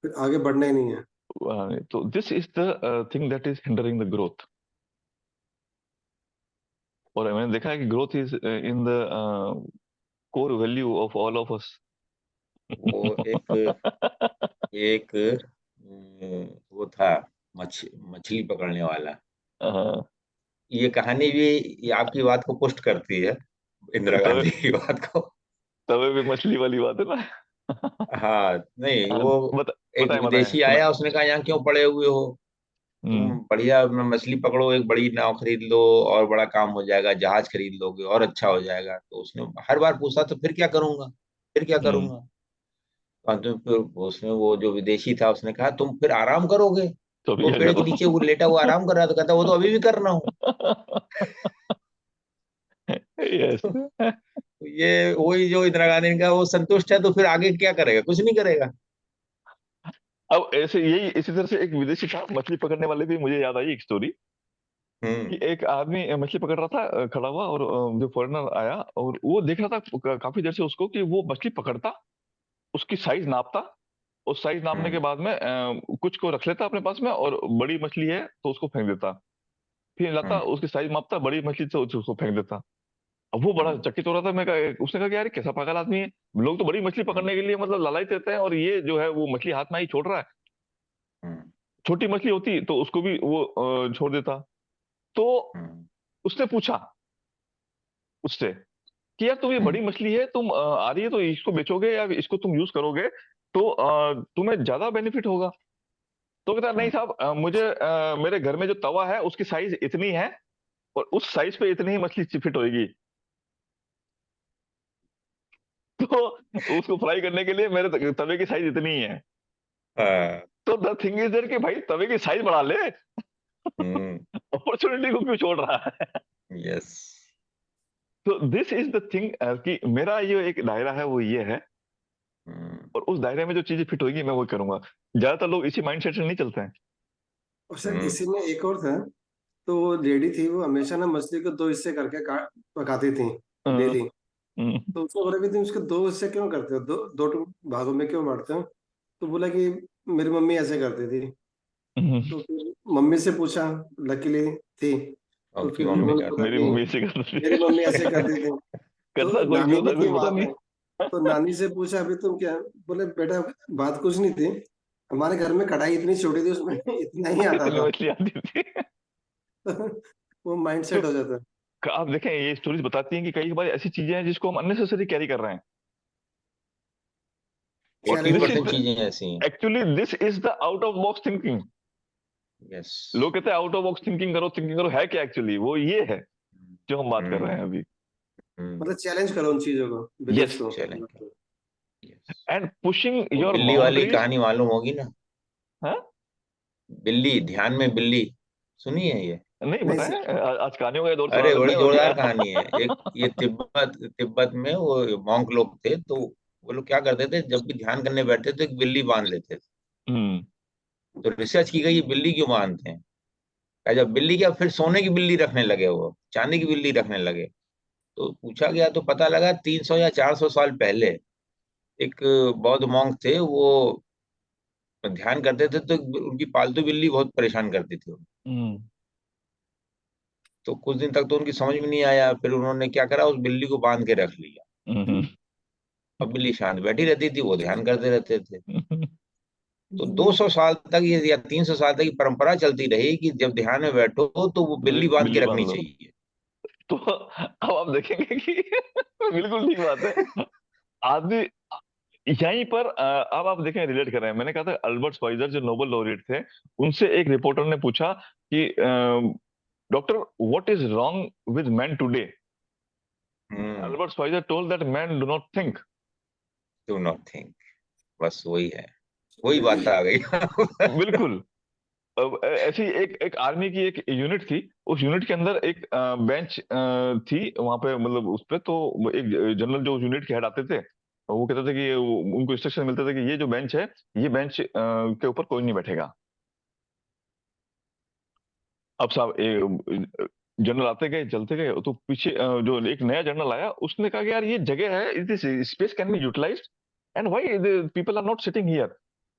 फिर आगे बढ़ना ही नहीं है। तो this is the thing that is hindering the growth. और मैंने देखा है कि growth is in the core value of all of us. वो एक वो था मछली पकड़ने वाला, ये कहानी भी ये आपकी बात को पुष्ट करती है, इंदिरा गांधी की बात को। तवे पे मछली वाली बात है ना। हाँ, नहीं वो एक बताए बताए विदेशी सुना। आया, उसने कहा यहाँ क्यों पड़े हुए हो, तुम हम्म बढ़िया मछली पकड़ो, एक बड़ी नाव खरीद लो और बड़ा काम हो जाएगा, जहाज खरीद लोगे और अच्छा हो जाएगा। तो उसने हर बार पूछा तो फिर क्या करूंगा, फिर क्या हम्म करूंगा। तो फिर उसने वो जो विदेशी था उसने कहा तुम फिर आराम करोगे, तो अभी वो क्या पेड़ कर के रहा नीचे वो लेटा हुआ आराम कर रहा था, कहता वो तो अभी भी कर रहा हूँ। यस। तो ये वही जो इंदिरा गांधी का वो संतुष्ट है, तो फिर आगे क्या करेगा? कुछ नहीं करेगा। अब ऐसे यही इसी तरह से एक विदेशी था मछली पकड़ने वाले भी, मुझे याद आई एक स्टोरी कि एक आदमी मछली पकड़ रहा था खड़ा हुआ, और जो फॉरेनर आया और वो देख रहा था काफी देर से उसको कि वो मछली पकड़ता, उसकी साइज नापता, उस साइज नापने के हम्म बाद में कुछ को रख लेता अपने पास में, और बड़ी मछली है तो उसको फेंक देता, फिर लाता हम्म उसकी साइज मापता, बड़ी मछली तो उसको फेंक देता। अब वो बड़ा हम्म चकित हो रहा था। उसने कहा कि यार कैसा पागल आदमी है, लोग तो बड़ी मछली हम्म पकड़ने के लिए मतलब लालच देते हैं, और ये जो है वो मछली हाथ में ही छोड़ रहा है, हम्म छोटी मछली होती तो उसको भी वो छोड़ देता। तो हम्म उसने पूछा उससे कि यार तुम ये बड़ी हम्म मछली है, तुम आ रही है तो इसको बेचोगे या इसको तुम यूज करोगे तो तुम्हें ज्यादा बेनिफिट होगा। तो कहता नहीं हम्म साहब, मुझे मेरे घर में जो तवा है उसकी साइज इतनी है, और उस साइज पे इतनी ही मछली फिट होगी, तो उसको फ्राई करने के लिए मेरे तवे की साइज इतनी ही है। हाँ, तो द थिंग इज देयर कि भाई तवे की साइज बढ़ा ले, हम्म अपॉर्चुनिटी को क्यों छोड़ रहा है। यस। तो दिस इज द थिंग कि मेरा ये एक दायरा है वो ये है, हम्म और उस दायरे में जो चीजें फिट होगी मैं वो करूंगा। ज्यादातर लोग इसी माइंडसेट से नहीं चलते हैं। और सर इसी में एक और था। तो वो लेडी थी, वो हमेशा ना मछली को दो हिस्से करके काट पकाती थी हम्म, डेली। हम्म, तो उसको बोला कि तुम उसके दो हिस्से क्यों करते हो, दो दो भागों में क्यों बांटते हो? तो बोला कि मेरी मम्मी ऐसे करती थी। हम्म। तो फिर मम्मी से पूछा, लकीली थी। तो आपकी फिर मम्मी उन्होंने बोला मेरी कि मम्मी ऐसे करती मेरी मम्मी ऐसे थी। करती थी। तो करता कोई भी नानी होता भी है थी कुछ पता वहां नहीं। पे। तो नानी से पूछा अभी तुम क्या? बोले बेटा, बात कुछ नहीं थी, हमारे घर में कढ़ाई इतनी छोटी थी, उसमें इतना ही आता इतनी था। मछली आती थी। वो माइंड तो सेट हो जाता है। आप देखें ये स्टोरीज बताती हैं कि कई बार ऐसी चीजें हैं जिसको हम अननेसेसरी कैरी कर रहे हैं, और eighty this challenges is percent चीजें ऐसी हैं। Actually this is the out of box thinking. Yes. लोग कहते हैं आउट ऑफ बॉक्स थिंकिंग करो, है क्या एक्चुअली वो ये है जो हम बात कर रहे हैं हम्म अभी। मतलब चैलेंज करो उन चीजों को, यस, बिलीव्स को। चलें। यस। एंड पुशिंग वो योर बिल्ली वाली बाउंड्रीज। कहानी मालूम होगी ना? हाँ, बिल्ली, ध्यान में बिल्ली, सुनी है ये? नहीं नहीं बताएं, सर। आज कहानियों का ये दौर चला अरे रहता बड़ी है और जोरदार क्या। कहानी है। एक ये तिब्बत तिब्बत में वो मॉन्क लोग थे, तो वो लोग क्या करते थे, जब भी ध्यान करने बैठते तो एक बिल्ली बांध लेते थे। हम्म, तो रिसर्च की गई ये बिल्ली क्यों बांधते हैं। जब बिल्ली क्या, फिर सोने की बिल्ली रखने लगे, वो चांदी की बिल्ली रखने लगे। तो पूछा गया तो पता लगा 300 या 400 साल पहले एक बौद्ध मॉन्क थे, वो ध्यान करते थे तो उनकी पालतू बिल्ली बहुत परेशान करती थी। हम्म, तो कुछ दिन तक तो उनकी समझ में नहीं आया, फिर उन्होंने क्या करा, उस बिल्ली को बांध के रख लिया। हम्म, अब बिल्ली शांत बैठी रहती थी, वो ध्यान करते रहते थे। हम्म। तो 200 साल तक ये या 300 साल तक ये परंपरा चलती रही कि जब ध्यान में बैठो तो वो बिल्ली बांध के बिल्ली बांध रखनी लो। चाहिए। तो अब आप देखेंगे कि बिल्कुल ठीक बात है। आदमी यहीं पर अब आप देखें रिलेट कर रहे हैं। मैंने कहा था अल्बर्ट श्वाइजर जो नोबेल लॉरेट थे, उनसे एक रिपोर्टर ने पूछा कि doctor what is wrong with man today. Hmm Albert श्वाइजर told that man do not think. Do not think. बस वही है, वही बात आ गई। बिल्कुल। अब ऐसी एक एक आर्मी की एक यूनिट थी, उस यूनिट के अंदर एक बेंच थी वहां पे, मतलब उस पे तो वो एक जनरल जो यूनिट के हेड आते थे, वो कहते थे कि उनको इंस्ट्रक्शन मिलते थे कि ये जो बेंच है, ये बेंच के ऊपर कोई नहीं बैठेगा। अब साहब जनरल आते गए चलते गए, तो पीछे जो एक नया जनरल आया उसने कहा कि यार ये जगह है, this space can be utilized and why people are not sitting here.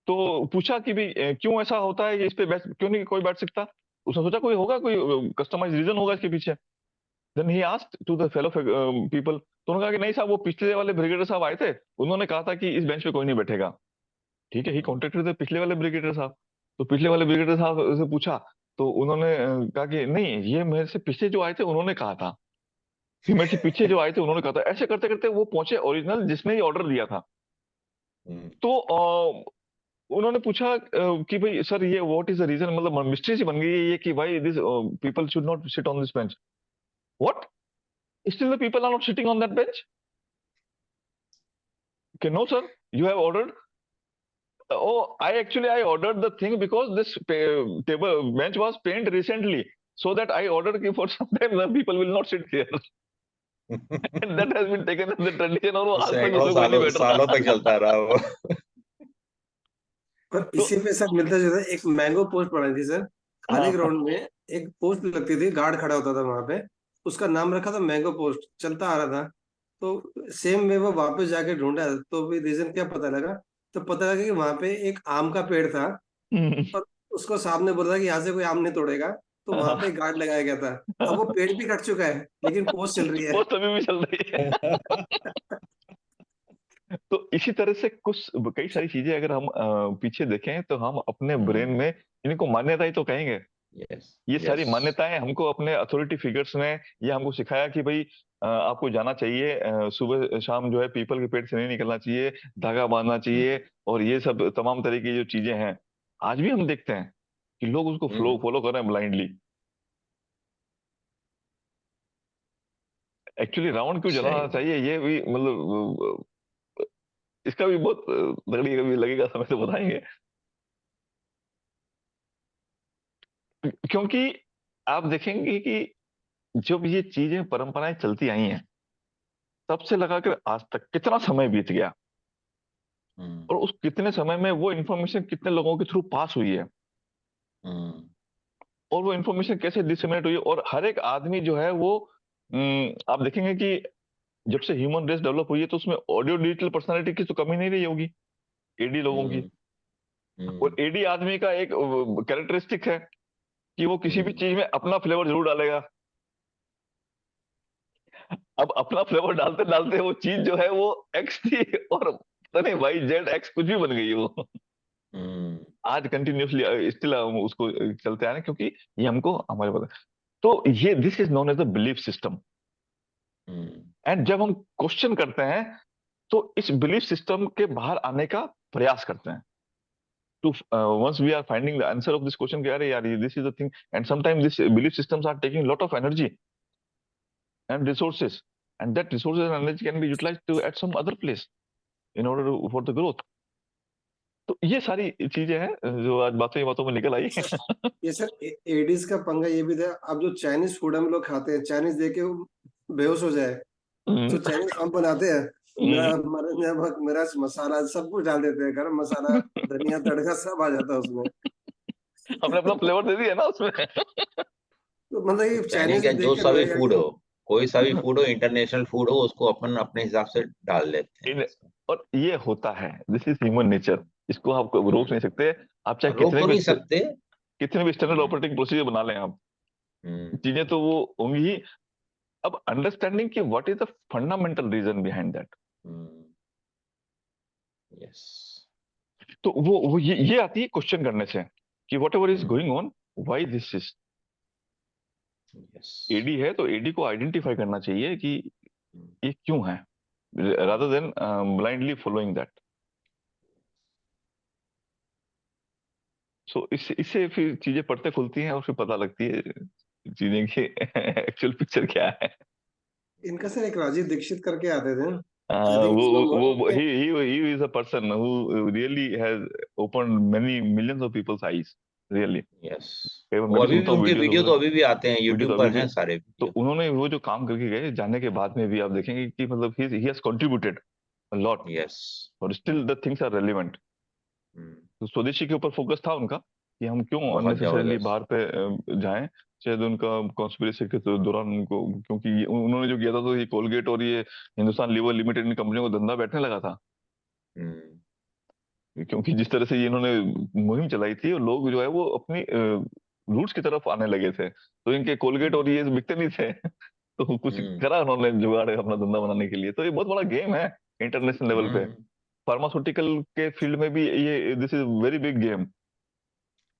तो पूछा कि भी क्यों ऐसा होता है कि इस पे बैठ क्यों नहीं कोई बैठ सकता। उसने सोचा कोई होगा, कोई कस्टमाइज रीजन होगा इसके पीछे। Then he asked to the fellow people, तो उन्होंने कहा कि नहीं साहब, वो पिछले वाले ब्रिगेडियर साहब आए थे, उन्होंने कहा था कि इस बेंच पे कोई नहीं बैठेगा। ठीक है, ही कॉन्टेक्टेड द पिछले वाले ब्रिगेडियर साहब। तो पिछले वाले ब्रिगेडियर साहब से पूछा, तो उन्होंने कहा कि नहीं, ये मेरे से पीछे जो आए थे उन्होंने कहा था, फिर मेरे से पीछे जो आए थे उन्होंने कहा था। ऐसे करते करते वो पहुंचे ओरिजिनल जिसने ये ऑर्डर दिया था। हम्म, तो उन्होंने पूछा कि भाई सर ये व्हाट इज द रीजन, मतलब मिस्ट्री सी बन गई है ये कि भाई this people should not sit on this bench. What, still the people are not sitting on that bench. कि no sir, you have ordered Oh, I ordered the thing because this table bench was painted recently, so that I ordered it for some time. The people will not sit here, and that has been taken as the tradition. और वो आज तक सैकड़ों उसमें कोई नहीं सालों बैठ सालों रहा। तक चलता रहा वो। और तो इसी पे सब मिलता जुलता एक मैंगो पोस्ट पड़ी थी सर, खाली हाँ, ग्राउंड में एक पोस्ट लगती थी, गार्ड खड़ा होता था वहां पे, उसका नाम रखा था मैंगो पोस्ट, चलता आ रहा था। तो सेम में वो वापस जाके ढूंढा, तो भी रीजन क्या पता लगा, तो पता लगा कि वहां पे एक आम का पेड़ था, और उसको साहब ने बोला था कि यहाँ से कोई आम नहीं तोड़ेगा, तो वहां पे एक गार्ड लगाया गया था। अब वो पेड़ भी कट चुका है, लेकिन पोस्ट चल रही है। पोस्ट अभी भी चल रही है। तो इसी तरह से कुछ कई सारी चीजें अगर हम पीछे देखें तो हम अपने ब्रेन में इनको मान्यता ही तो कहेंगे। यस ये सारी यस मान्यताएं हमको अपने अथॉरिटी फिगर्स ने ये हमको सिखाया कि भाई आपको जाना चाहिए, सुबह शाम जो है पीपल के पेड़ से नहीं निकलना चाहिए, धागा बांधना चाहिए, और ये सब तमाम तरह की जो चीजें हैं आज भी हम देखते हैं कि लोग उसको फ्लो फॉलो कर रहे हैं ब्लाइंडली। एक्चुअली रावण क्यों जलाना सही बात। चाहिए ये भी मतलब इसका भी बहुत तगड़ी कभी लगेगा समय तो बताएंगे। क्योंकि आप देखेंगे कि जब ये चीजें परंपराएं चलती आई हैं तब से लगाकर आज तक कितना समय बीत गया, हम्म और उस कितने समय में वो इन्फॉर्मेशन कितने लोगों के थ्रू पास हुई है, हम्म और वो इन्फॉर्मेशन कैसे डिसमिनेट हुई है, और हर एक आदमी जो है वो आप देखेंगे कि जब से ह्यूमन रेस डेवलप हुई है तो उसमें ऑडियो डिजिटल पर्सनालिटी की तो कमी नहीं रही होगी, एडी लोगों की। हम्म और हम्म एडी आदमी का एक कैरेक्टरिस्टिक है कि वो किसी भी हम्म चीज में अपना फ्लेवर जरूर डालेगा। अब अपना फ्लेवर डालते डालते वो चीज जो है वो एक्स थी, और पता नहीं वाई जेड एक्स कुछ भी बन गई है वो। हम्म आज कंटिन्यूसली स्टिल हम उसको चलते आ रहे हैं, क्योंकि ये हमको हमारे पता। तो ये this is known as a belief system. Hmm and जब हम क्वेश्चन करते हैं तो इस बिलीफ सिस्टम के बाहर आने का प्रयास करते हैं। To once we are finding the answer of this question कि अरे यार ये this is the thing, and sometime this belief systems are taking lot of energy and resources, and that resources and energy can be utilized to at some other place in order for the growth. तो ये सारी चीजें हैं जो आज बातों ही बातों में निकल आई। ये सर एडीज का पंगा ये भी था, अब जो चाइनीज फूड हम लोग खाते हैं, चाइनीज देख के वो बेहोश हो जाए, तो चाइनीज हम बनाते हैं, नमक मिर्च मसाला सब कुछ डाल देते हैं, गरम मसाला, धनिया तड़का सब आ जाता है उसमें। हमने अपना फ्लेवर दे दिया ना उसमें। तो मतलब तो ये चाइनीज चाइनीज का को जो देख के सा भी लगेगा फूड कि हो, कोई सा भी फूड हो, इंटरनेशनल फूड हो, उसको अपन अपने हिसाब से डाल देते हैं इसको। और ये होता है, दिस इज ह्यूमन नेचर, इसको आप रोक नहीं हम्म सकते। आप चाहे रोक तो नहीं सकते। कितने भी स्टैंडर्ड हम्म ऑपरेटिंग प्रोसीजर बना लें आप, हम्म चीजें तो वो होंगी ही। अब अंडरस्टैंडिंग कि what is the fundamental reason behind that, hmm yes तो वो ये आती है क्वेश्चन करने से कि whatever is hmm going on, why this is. Yes एडी है तो एडी को आइडेंटिफाई करना चाहिए कि ये क्यों है, rather than blindly following that. सो इससे फिर चीजें पढ़ते खुलती हैं और फिर पता लगती है चीजें की एक्चुअल पिक्चर क्या है। इनका सर एक राजीव दीक्षित करके आते थे, आई वो थिंक वो उसमें he is a person who really has opened many millions of people's eyes, really। Yes कई बार वो मैं भी अभी भी सुनता हूँ उनके वीडियोस वीडियो वगैरह, तो अभी भी आते हैं, वीडियो यूट्यूब तो अभी पर भी। हैं सारे तो वीडियो। उन्होंने वो जो काम करके गए जाने के बाद में भी आप देखेंगे कि मतलब he has contributed a lot, yes और still the things are relevant। तो स्वदेशी के ऊपर फोकस था उनका कि हम क्यों बहुत अननेसेसरीली जबरदस्त। बाहर पे जाएं। शायद उनका कॉन्स्पिरेसी के दौरान उनको, क्योंकि उन्होंने जो किया था तो ये कोलगेट और ये हिंदुस्तान लीवर लिमिटेड इन कंपनियों को धंधा बैठने लगा था, हम्म क्योंकि जिस तरह से ये इन्होंने मुहिम चलाई थी और लोग जो है वो अपनी रूट्स की तरफ आने लगे थे, तो इनके कोलगेट और हम्म ये बिकते नहीं थे। तो कुछ हम्म करा उन्होंने जुगाड़ अपना धंधा बनाने के लिए। तो ये बहुत बड़ा गेम है इंटरनेशनल लेवल पे। हम्म फार्मास्यूटिकल के फील्ड में भी ये this is very big game.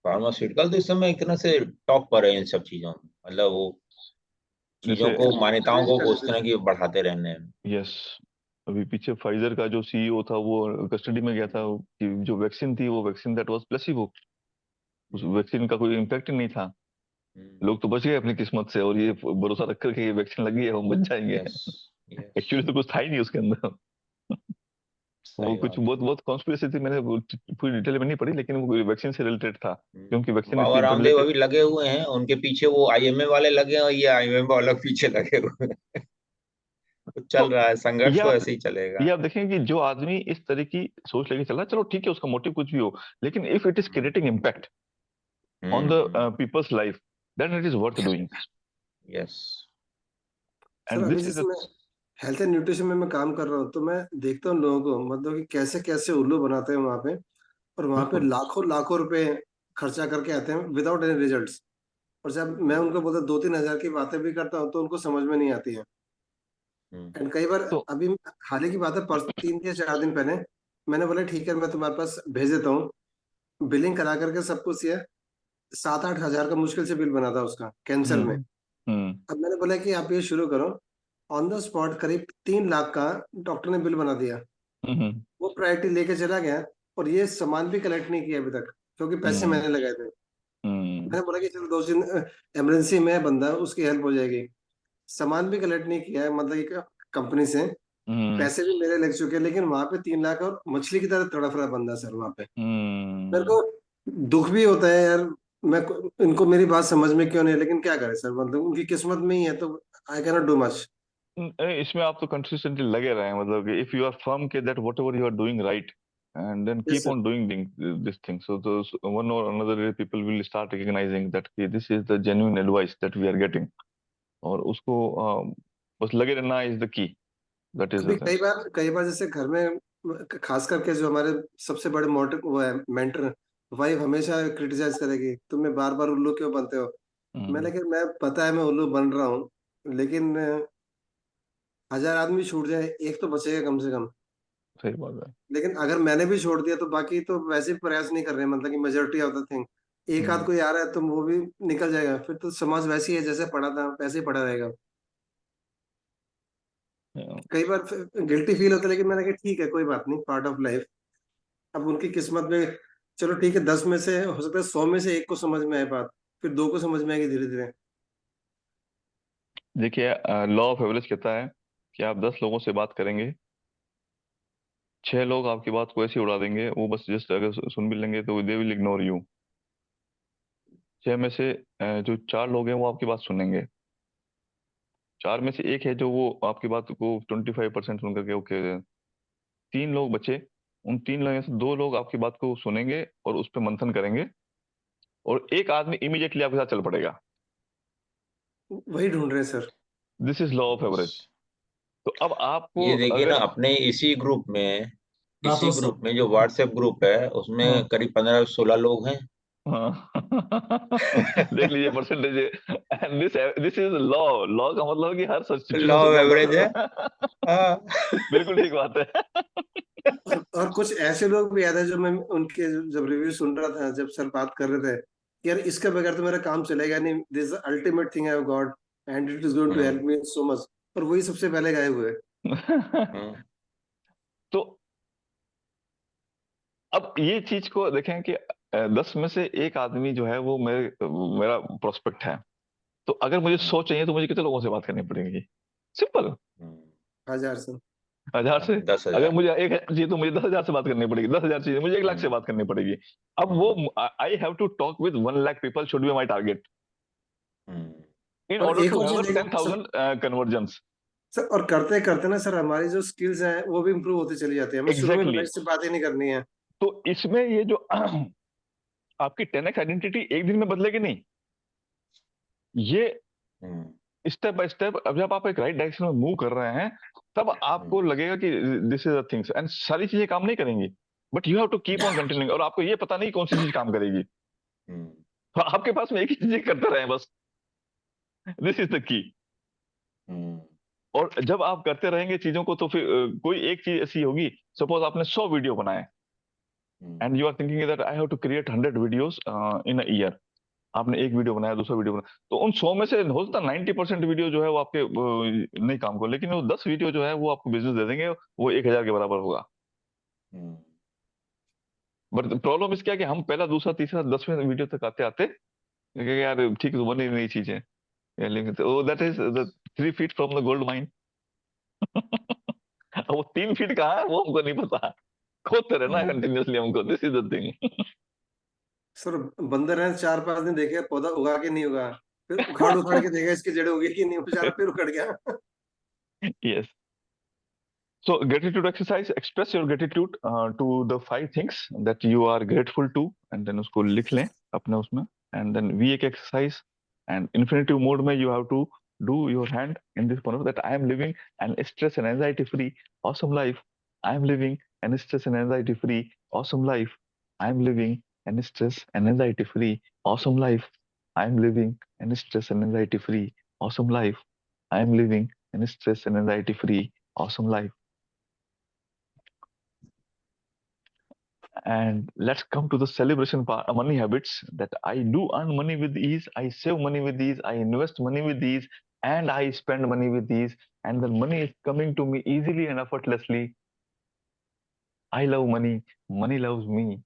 Pharmaceutical तो इस समय एक तरह से टॉप पर है इन सब चीजों में, मतलब वो चीजों जैसे को, मान्यताओं चैलेंज को कर उस देते तरह थे। की बढ़ाते रहने हैं। यस, अभी पीछे फाइजर का जो सीईओ था वो कस्टडी में गया था कि जो वैक्सीन थी वो वैक्सीन दैट वाज प्लेसिबो, उस हम्म वैक्सीन का कोई इम्पैक्ट ही नहीं था। लोग तो बच गए अपनी किस्मत से, और ये भरोसा रखकर के ये वैक्सीन लगी है हम बच जाएंगे। यस यस एक्चुअली तो कुछ था ही नहीं उसके अंदर। वो सही कुछ बात बहुत बहुत कॉन्स्पिरेसी थी, मैंने पूरी डिटेल में नहीं पढ़ी, लेकिन वो वैक्सीन से रिलेटेड था, क्योंकि वैक्सीन बाबा इतनी रामदेव रिलेटेड। अभी लगे हुए हैं, उनके पीछे वो आईएमए वाले लगे हैं और ये आईएमए वाले पीछे लगे हुए हैं। तो चल तो रहा है संघर्ष, ये तो आप ऐसे ही चलेगा। ये आप देखें कि जो आदमी इस तरह की सोच लेके चला, चलो ठीक है, उसका मोटिव कुछ भी हो, लेकिन if it is creating impact on the people's life, then it is worth doing. Yes. Sir and अभी दिस इज जैसे मैं हेल्थ एंड न्यूट्रिशन में मैं काम कर रहा हूँ, तो मैं देखता हूँ लोगों को, मतलब कि कैसे कैसे उल्लू बनाते हैं वहां पे, और वहां पे बिल्कुल। लाखों लाखों रुपए खर्चा करके आते हैं विदाउट एनी रिजल्ट्स। और जब मैं उनको बोलता 2-3 हजार की बातें भी करता हूँ तो उनको समझ में नहीं आती है। एंड कई बार, तो अभी हाल ही की बात है, 3 या 4 दिन पहले मैंने बोला ठीक है मैं तुम्हारे पास भेज देता हूँ, बिलिंग करा करके सब कुछ, ये 7-8 हजार का मुश्किल से बिल बना था उसका कैंसर में। हम्म हम्म अब मैंने बोला कि आप ये शुरू करो, ऑन द स्पॉट करीब 3 लाख का डॉक्टर ने बिल बना दिया। हम्म वो प्रायोरिटी लेके चला गया, और ये सामान भी कलेक्ट नहीं किया अभी तक, क्योंकि पैसे हम्म मैंने लगाए थे। हम्म मैंने बोला कि चलो 2 दिन इमरजेंसी में है बंदा, उसकी हेल्प हो जाएगी। सामान भी कलेक्ट नहीं किया है, मतलब कि कंपनी से हम्म पैसे भी मेरे लग चुके हैं, लेकिन वहां पे 3 लाख और मछली की तरह तड़फ रहा बंदा सर वहां पे। मेरे हम्म को दुख भी होता है यार, मैं इनको मेरी बात समझ में क्यों नहीं है, लेकिन क्या करे सर, मतलब उनकी किस्मत में ही है, तो I can not do much. इसमें आप तो कंसिस्टेंटली लगे रहे, मतलब कि इफ यू आर फर्म के that whatever you are doing right, and then yes keep sir. on doing this thing, so those one or another day people will start recognizing that कि this is the genuine advice that we are getting, और उसको बस लगे रहना is the key, that is अभी the thing. कई बार जैसे घर में, खास करके जो हमारे सबसे बड़े मोटिव वो है मेंटर, वाइफ हमेशा क्रिटिसाइज करेगी, तुम्हें बार बार उल्लू क्यों बनते हो। मैं, हम्म लेकिन मैं पता है मैं उल्लू बन रहा हूँ, लेकिन 1000 आदमी छूट जाए एक तो बचेगा कम से कम। सही बात है। लेकिन अगर मैंने भी छोड़ दिया तो बाकी तो वैसे भी प्रयास नहीं कर रहे, मतलब कि मेजोरिटी ऑफ द थिंग, एक आध हम्म कोई आ रहा है तो वो भी निकल जाएगा, फिर तो समाज वैसे ही है जैसे पड़ा था वैसे ही पड़ा रहेगा। yeah. कई बार गिल्टी फील होता है, लेकिन मैंने कहा ठीक है कोई बात नहीं, पार्ट ऑफ लाइफ। अब उनकी किस्मत में, चलो ठीक है, 10 में से हो सकता है 100 में से एक को समझ में आए बात, फिर दो को समझ में आएगी धीरे धीरे। देखिए, लॉ ऑफ एवरेज कहता है कि आप 10 लोगों से बात करेंगे, 6 लोग आपकी बात को ऐसे ही उड़ा देंगे, वो बस जस्ट अगर सुन भी लेंगे तो दे विल इग्नोर यू। 6 में से जो 4 लोग हैं वो आपकी बात सुनेंगे, 4 में से एक है जो वो आपकी बात को 25% सुन करके ओके, 3 लोग बचे, उन 3 लोगों में से 2 लोग आपकी बात को सुनेंगे और उस पर मंथन करेंगे, और एक आदमी इमीडिएटली आपके साथ चल पड़ेगा। वही ढूंढ रहे हैं sir. This is law of yes. Average. तो अब आपको ये देखिए ना, अगर अपने इसी ग्रुप में, Not also. जो व्हाट्सएप ग्रुप है उसमें हाँ करीब 15-16 लोग हैं। हाँ देख लीजिए percentage, and this this is law. Law का मतलब है कि हर लॉ सिचुएशन ऑफ से एवरेज है। हाँ। बिल्कुल ठीक बात है। और कुछ ऐसे लोग भी याद है जो मैं उनके जब रिव्यू सुन रहा था, जब सर बात कर रहे थे कि यार इसके बगैर तो मेरा काम चलेगा नहीं, this ultimate thing I have got and it is going to help hmm me so much, और वही सबसे पहले गायब हुए। हम्म तो अब ये चीज को देखें कि 10 में से एक आदमी जो है वो मेरा प्रोस्पेक्ट है, तो अगर मुझे 100 हम्म चाहिए तो मुझे कितने लोगों से बात करनी पड़ेगी? सिंपल। हम्म। 1000 से। 1000 से। दस अगर हजार मुझे 1000 चाहिए तो मुझे 10,000 से बात करनी पड़ेगी, 10,000 चाहिए मुझे 1 लाख से हम्म बात करनी पड़ेगी। अब वो, hmm I have to talk with 1 lakh people should be my target hmm. In और ऑर्डर एक टू और हैव चीज देखो सर, 10,000 कन्वर्जन्स। सर और करते करते ना सर हमारी जो स्किल्स हैं वो भी इम्प्रूव होती चली जाती है, हमें शुरू में एग्जैक्टली। से बात ही नहीं करनी है। तो इसमें ये जो आपकी 10x आइडेंटिटी एक दिन में बदलेगी नहीं, ये हम्म स्टेप बाय स्टेप, अब जब आप एक राइट डायरेक्शन में मूव कर रहे हैं तब आपको हम्म लगेगा कि this is the things, and सारी चीजें काम नहीं करेंगी, but you have to keep on continuing, और आपको ये पता नहीं कौन सी चीज काम करेगी, हम्म तो आपके पास में एक ही चीज करते रहे बस। दिस इज द की। हम्म और जब आप करते रहेंगे चीजों को तो फिर कोई एक चीज ऐसी होगी, सपोज आपने 100 वीडियो बनाए and you are thinking that I have to create 100 videos in a year. आपने एक वीडियो बनाया, दूसरा वीडियो बनाया, तो उन 100 में से हो सकता है 90% वीडियो जो है वो आपके नहीं काम को, लेकिन वो 10 वीडियो जो है वो आपको बिजनेस दे देंगे, वो 1,000 के बराबर होगा। हम्म। बट प्रॉब्लम इसका है कि हम पहला दूसरा तीसरा 10वें वीडियो तक आते आते यार ठीक है तो बनी नहीं चीजें, लेकिन तो that is the 3 feet from the gold mine. वो 3 फीट कहाँ है वो हमको नहीं पता। खोदते रहना कंटिन्यूअसली हमको, this is the thing. Sir बंदर है 4-5 दिन देखे पौधा उगा के नहीं उगा, फिर उखाड़ उखाड़ के देखा इसकी जड़ें उगी कि नहीं, बेचारा फिर उखड़ गया। Yes. So gratitude exercise, express your gratitude to the 5 things that you are grateful to, and then उसको लिख लें अपने उसमें, and then V1 exercise, and infinitive mode में you have to do your hand in this manner that I am living an stress and anxiety free awesome life. I am living an stress and anxiety free awesome life. I am living an stress and anxiety free awesome life. I am living an stress and anxiety free awesome life. I am living an stress and anxiety free awesome life. And let's come to the celebration part, money habits, that I do earn money with ease, I save money with ease, I invest money with ease, and I spend money with ease, and the money is coming to me easily and effortlessly. I love money, money loves me.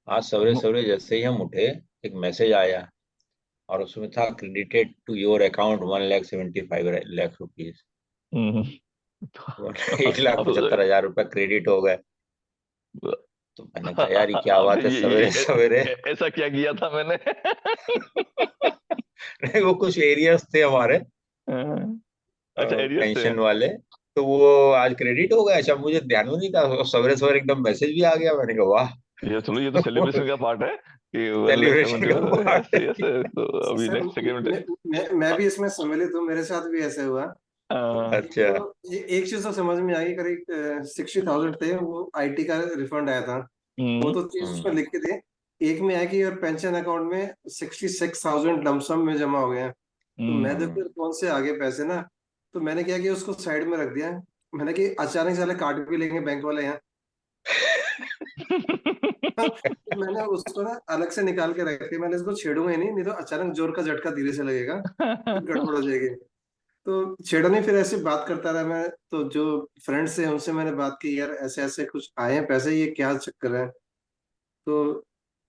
आज सवेरे सवेरे जैसे ही हम उठे, एक message आया और उसमें था credited to your account 1,75,00,000 rupees. 1,75,000 रुपए क्रेडिट हो गए। तो मैंने कहा यार ये क्या बात है, सवेरे सवेरे ऐसा क्या किया था मैंने? नहीं, वो कुछ एरियर्स थे हमारे, अच्छा एरियर्स थे। पेंशन वाले, तो वो आज क्रेडिट हो गया। अच्छा, मुझे ध्यान में नहीं था, सवेरे सवेरे एकदम मैसेज भी आ गया। मैंने कहा वाह, ये चलो, ये तो सेलिब्रेशन का पार्ट है कि सेलिब्रेशन का पार्ट है। यस, तो अभी सर, नेक्स्ट सेगमेंट मैं भी इसमें सम्मिलित हूँ, मेरे साथ भी ऐसे हुआ। अच्छा, तो एक चीज तो समझ में आई, करीब 60,000 थे, वो आईटी का रिफंड आया था, वो तो चीज उसमें लिख के थे। एक में आया कि और पेंशन अकाउंट में 66,000 लमसम में जमा हो गए हैं। तो मैं देखो कौन से आगे पैसे ना, तो मैंने क्या किया, उसको साइड में रख दिया। मैंने कि अचानक साले काट भी लेंगे बैंक वाले यहाँ। तो मैंने उसको ना अलग से निकाल के रखे, मैंने इसको छेड़ूंगा ही नहीं, नहीं तो अचानक जोर का झटका धीरे से लगेगा, फिर गड़बड़ हो जाएगी। तो छेड़ा नहीं, फिर ऐसे बात करता रहा मैं। तो जो फ्रेंड्स थे उनसे मैंने बात की, यार ऐसे ऐसे कुछ आए हैं पैसे, ये क्या चक्कर है। तो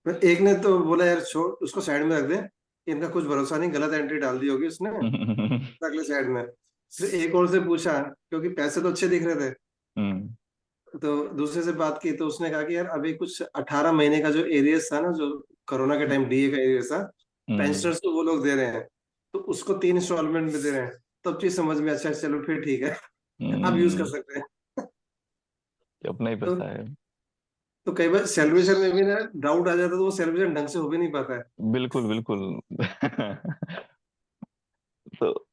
फिर एक ने तो बोला यार छोड़, उसको साइड में रख दे, इनका कुछ भरोसा नहीं, गलत एंट्री डाल दी होगी उसने, अगले साइड में। फिर एक और से पूछा, क्योंकि पैसे तो अच्छे दिख रहे थे, तो दूसरे से बात की, तो उसने कहा कि यार अभी कुछ 18 महीने का जो एरियस था ना, जो कोरोना के टाइम डीए का एरियस था, पेंशनर्स को वो लोग दे रहे हैं, तो उसको 3 इंस्टॉलमेंट में दे रहे हैं। तब चीज समझ में, अच्छा चलो फिर ठीक है, अब यूज कर सकते हैं। अपना ही पैसा है। तो कई बार सेलिब्रेशन में भी ना डाउट आ जाता है, तो वो सेलिब्रेशन ढंग से हो भी नहीं पाता है। बिल्कुल बिल्कुल। तो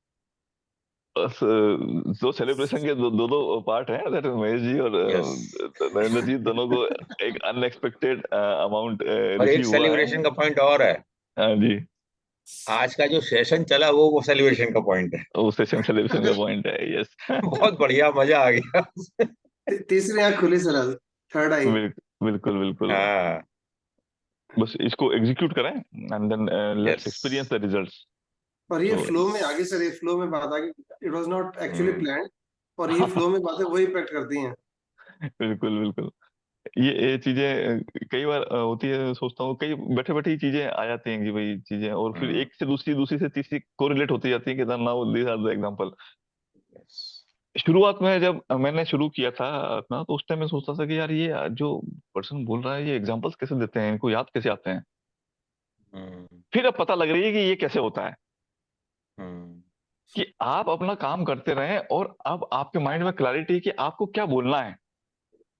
जो सेलिब्रेशन के दो पार्ट हैं, दैट महेश जी और नरेंद्र जी दोनों को एक अनएक्सपेक्टेड अमाउंट और एक रिसीव हुआ है। सेलिब्रेशन का पॉइंट और है। हाँ जी, आज का जो सेशन चला वो सेलिब्रेशन का पॉइंट है। वो सेशन सेलिब्रेशन का पॉइंट है। यस। बहुत बढ़िया, मजा आ गया। तीसरी आंख खुली सर, थर्ड आई। बिल्कुल बिल्कुल। हाँ, बस इसको एग्जीक्यूट करें and then let's experience the results. और ये तो फ्लो में आगे सर, ये फ्लो में बात आ गई, it was not actually planned, और ये फ्लो में बातें वही इम्पैक्ट करती हैं। बिल्कुल बिल्कुल। ये चीजें कई बार होती है, सोचता हूँ कई बैठे बैठे चीजें आ जाती हैं कि भाई चीजें, और फिर एक से दूसरी, दूसरी से तीसरी कोरिलेट होती जाती है कि now these are the example. शुरुआत में जब मैंने शुरू किया था अपना, तो उस टाइम में सोचता था कि यार ये जो पर्सन बोल रहा है ये एग्जांपल्स कैसे देते हैं, इनको याद कैसे आते हैं। फिर अब पता लग रही है कि ये कैसे होता है, कि आप अपना काम करते रहें और अब आपके माइंड में क्लैरिटी कि आपको क्या बोलना है,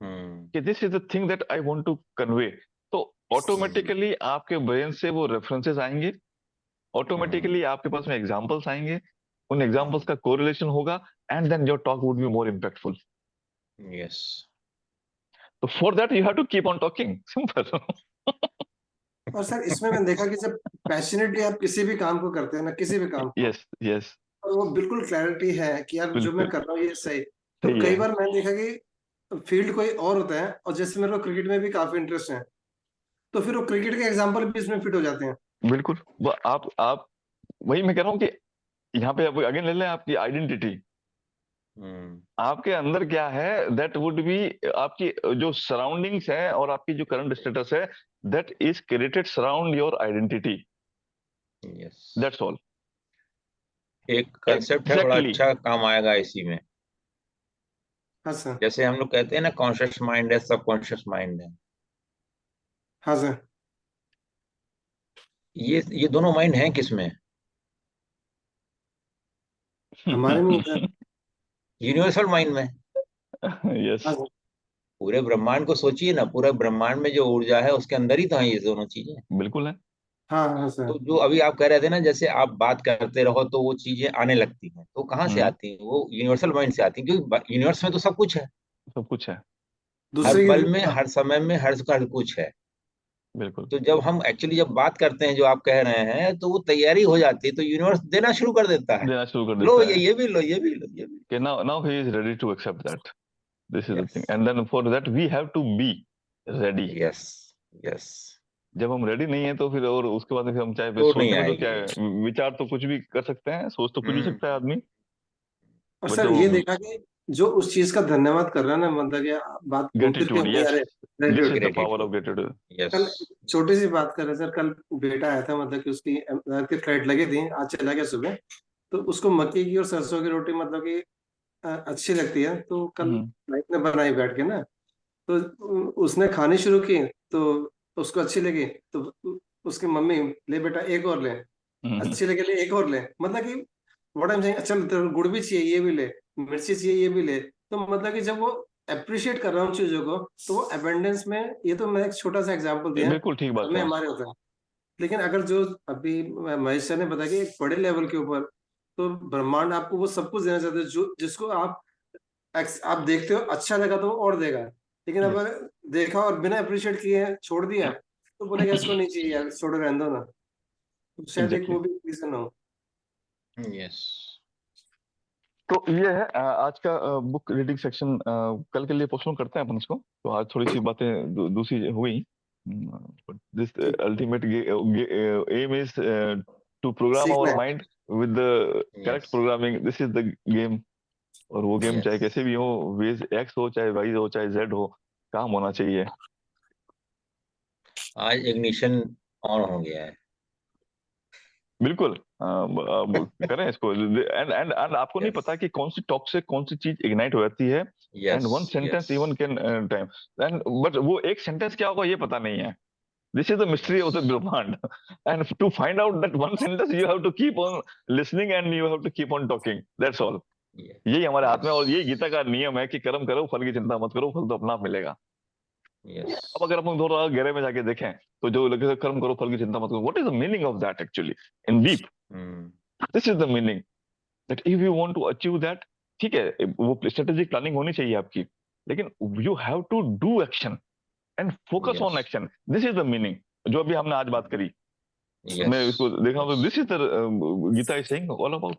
कि this is the thing that I want to convey. तो ऑटोमेटिकली आपके ब्रेन से वो रेफरेंसेस आएंगे, ऑटोमेटिकली आपके पास में एग्जांपल्स आएंगे, उन एग्जांपल्स का कोरिलेशन होगा, and then your talk would be more impactful. Yes. तो for that you have to keep on talking, simple. और सर इसमें मैंने देखा कि जब पैशनेटली आप किसी भी काम को करते हैं ना, किसी भी काम को, यस यस, और वो बिल्कुल क्लैरिटी है कि यार जो मैं बिल्कुल कर रहा हूँ ये सही, तो सही कई है। बार मैंने देखा कि फील्ड कोई और होता है, और जैसे मेरे को क्रिकेट में भी काफी इंटरेस्ट है, तो फिर वो क्रिकेट के एग्जाम्पल भी इसमें फिट हो जाते हैं। बिल्कुल, वो आप वही मैं कह रहा हूँ कि यहाँ पे अगेन ले लें आपकी आइडेंटिटी, आपके अंदर क्या है, दैट वुड बी आपकी जो सराउंडिंग्स है और आपकी जो करंट स्टेटस है, that is created surround your identity. Yes, that's all. एक कंसेप्ट है, बड़ा एग्जैक्टली। अच्छा काम आएगा इसी में। हाँ सर। जैसे हम लोग कहते हैं ना, कॉन्शियस माइंड है, सबकॉन्शियस माइंड है। हाँ सर। ये दोनों माइंड हैं किसमें? हमारे में ही सर। यूनिवर्सल माइंड में। यस, हाँ सर। पूरे ब्रह्मांड को सोचिए ना, पूरे ब्रह्मांड में जो ऊर्जा है उसके अंदर ही तो है ये दोनों चीजें। बिल्कुल है। हाँ हाँ सर। तो जो अभी आप कह रहे थे ना, जैसे आप बात करते रहो तो वो चीजें आने लगती हैं, तो कहाँ से हम्म, आती हैं? वो यूनिवर्सल माइंड से आती हैं, क्योंकि यूनिवर्स में तो सब कुछ है। सब कुछ है। हर दूसरे पल की। में, हर समय में, हर कुछ है। बिल्कुल। तो जब हम एक्चुअली जब बात करते हैं जो आप कह रहे हैं, तो वो तैयारी हो जाती है, तो यूनिवर्स देना शुरू कर देता है। देना शुरू कर लो, देता है ये भी लो, ये भी लो, ये भी। कि now he is ready to accept that. This is the yes, thing, and then for that we have to be ready. Yes, yes. जब हम रेडी नहीं है तो फिर, और उसके बाद फिर हम चाहे फिर तो नहीं सोचने में तो क्या आएगी वो। है, विचार तो कुछ भी कर सकते हैं, सोच तो कुछ भी हम्म। सकता है आदमी, और बट सर जब ये देखा कि जो उस चीज का धन्यवाद कर रहा है ना, मतलब कि बात घूम फिर के ग्रेटिट्यूड, वही आ यस, रहे, this gratitude. Is the power of gratitude. Gratitude. Yes. कल छोटी सी बात कर रहे सर, कल बेटा आया था, मतलब कि उसकी की फ्लाइट लगी थी, आज चला गया सुबह। तो उसको मक्की की और सरसों की रोटी मतलब कि अच्छी लगती है, तो कल हम्म, फ्लाइट ने बनाई बैठ के ना। तो उसने खानी शुरू की, तो उसको अच्छी लगी, तो उसकी मम्मी, ले बेटा एक और ले, हम्म, अच्छी लगे ले एक और ले, मतलब कि व्हाट आई एम सेइंग, अच्छा तो गुड़ भी चाहिए ये भी ले, मिर्ची चाहिए ये भी ले। तो मतलब कि जब वो अप्रिशिएट कर रहा हूँ चीजों को, तो वो अबेंडेंस में, ये तो मैं एक छोटा सा एग्जांपल दिया, बिल्कुल ठीक घर बात में है। हमारे होता है। लेकिन अगर जो अभी महेश सर ने बताया कि एक बड़े लेवल के ऊपर, तो ब्रह्मांड आपको वो सब कुछ देना चाहते हैं जो जिसको आप देखते हो अच्छा लगा तो वो और देगा। लेकिन यस, अगर देखा और बिना अप्रिशिएट किए छोड़ दिया, तो बोलेगा इसको नहीं चाहिए यार, छोड़ो रहने दो ना। तो शायद एक एग्जैक्टली। वो भी रीजन हो। यस। तो ये है आज का बुक रीडिंग सेक्शन, कल के लिए पोस्टपोन करते हैं अपन इसको। तो आज थोड़ी सी बातें दूसरी हुई। दिस ठीक है। Ultimate aim is to program सीखना आवर है। Mind with the correct yes, programming, this is the game. और वो गेम चाहे यस। कैसे भी हो, वेज एक्स हो चाहे वाई हो चाहे जेड हो, काम होना चाहिए। आज इग्निशन ऑन हो गया है। बिल्कुल। अब करें इसको, एंड एंड एंड आपको नहीं यस, पता कि कौन सी टॉक से कौन सी चीज इग्नाइट हो जाती है। And yes, one yes, sentence even can time, and but वो एक सेंटेंस क्या होगा ये पता नहीं है। This is the mystery yes, of the ब्रह्मांड। And to find out that one sentence you have to keep on listening and you have to keep on talking, that's all. यही हमारे हाथ यस, में, और यही गीता का नियम है कि कर्म करो फल की चिंता मत करो, फल तो अपना आप मिलेगा। यस। अब अगर हम थोड़ा गहरे में जाके देखें, तो जो लगे कर्म करो फल की चिंता मत करो, what is the meaning of that actually in deep? Hmm. This is the meaning, that if you want to achieve that, ठीक है, वो स्ट्रेटेजिक प्लानिंग होनी चाहिए आपकी, लेकिन you have to do action and focus yes, on action. This is the meaning जो अभी हमने आज बात करी। यस, मैं इसको देख रहा हूँ, यस, तो this is the Gita is saying all about.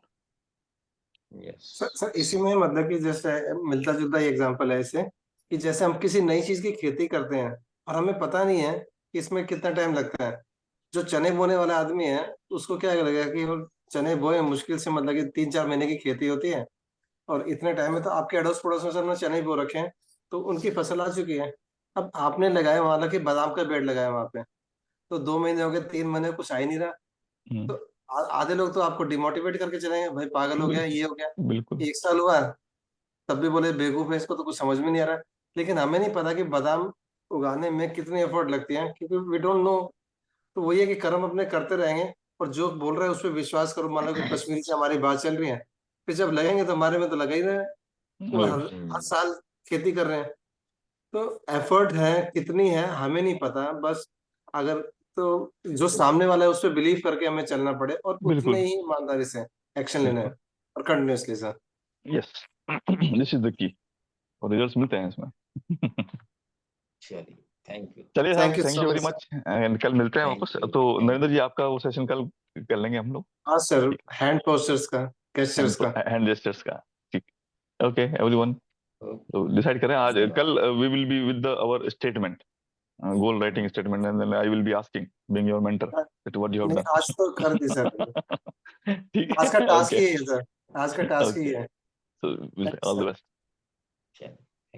Yes. Sir इसी में मतलब कि जैसे मिलता जुलता ही एग्जांपल है इसे, कि जैसे हम किसी नई चीज की खेती करते हैं और हमें पता नहीं है कि इसमें कितना टाइम लगता है। जो चने बोने वाला आदमी है, उसको क्या लगेगा कि वो चने बोए मुश्किल से, मतलब कि 3-4 महीने की खेती होती है, और इतने टाइम में तो आपके अड़ोस पड़ोस में सबने चने बो रखे हैं, तो उनकी फसल आ चुकी है। अब आपने लगाया वहां, कि बादाम का पेड़ लगाया वहां पे, तो 2 महीने हो गए, 3 महीने कुछ आ ही नहीं रहा। तो आधे लोग तो आपको डिमोटिवेट करके चलेंगे, भाई पागल हो गया, ये हो गया। बिल्कुल। 1 साल हुआ, तब भी बोले बेवकूफ है, इसको तो कुछ समझ में नहीं आ रहा। लेकिन हमें नहीं पता कि बादाम उगाने में कितनी एफर्ट लगती है, क्योंकि वी डोंट नो। तो वही है कि कर्म अपने करते रहेंगे, और जो बोल रहा है उस पर विश्वास करो। मान लो कि कश्मीरी से हमारी बात चल रही है, फिर जब लगेंगे तो हमारे में तो लगा ही रहा है। वो वही। हर साल खेती कर रहे हैं। तो एफर्ट है कितनी है हमें नहीं पता, बस अगर, तो जो सामने वाला है उस पर बिलीव करके हमें चलना पड़े, और उतने बिल्कुल। ही ईमानदारी से एक्शन लेना है, बिल्कुल। और continuously sir. Yes, this is the की, और रिजल्ट्स मिलते हैं इसमें। चलिए, थैंक यू। चलिए साहब, thank you thank so you very much sir. Much, and कल मिलते हैं वापस। थैंक यू, तो थैंक नरेंद्र यू। जी, आपका वो सेशन कल कर लेंगे हम लोग। हाँ सर, ठीक, हैंड पोस्टर्स का, गेस्टर्स का। हैंड जेस्चर्स का। ठीक। ओके एवरीवन, तो डिसाइड करें आज कल, we will be with our statement, goal writing statement, and then I will be asking, being your mentor, that what you have नहीं, आज तो कर दी सर। डन। ठीक आज का है, टास्क ओके, ही है सर, आज का टास्क ही ओके, है। So thank you all the sir. Best.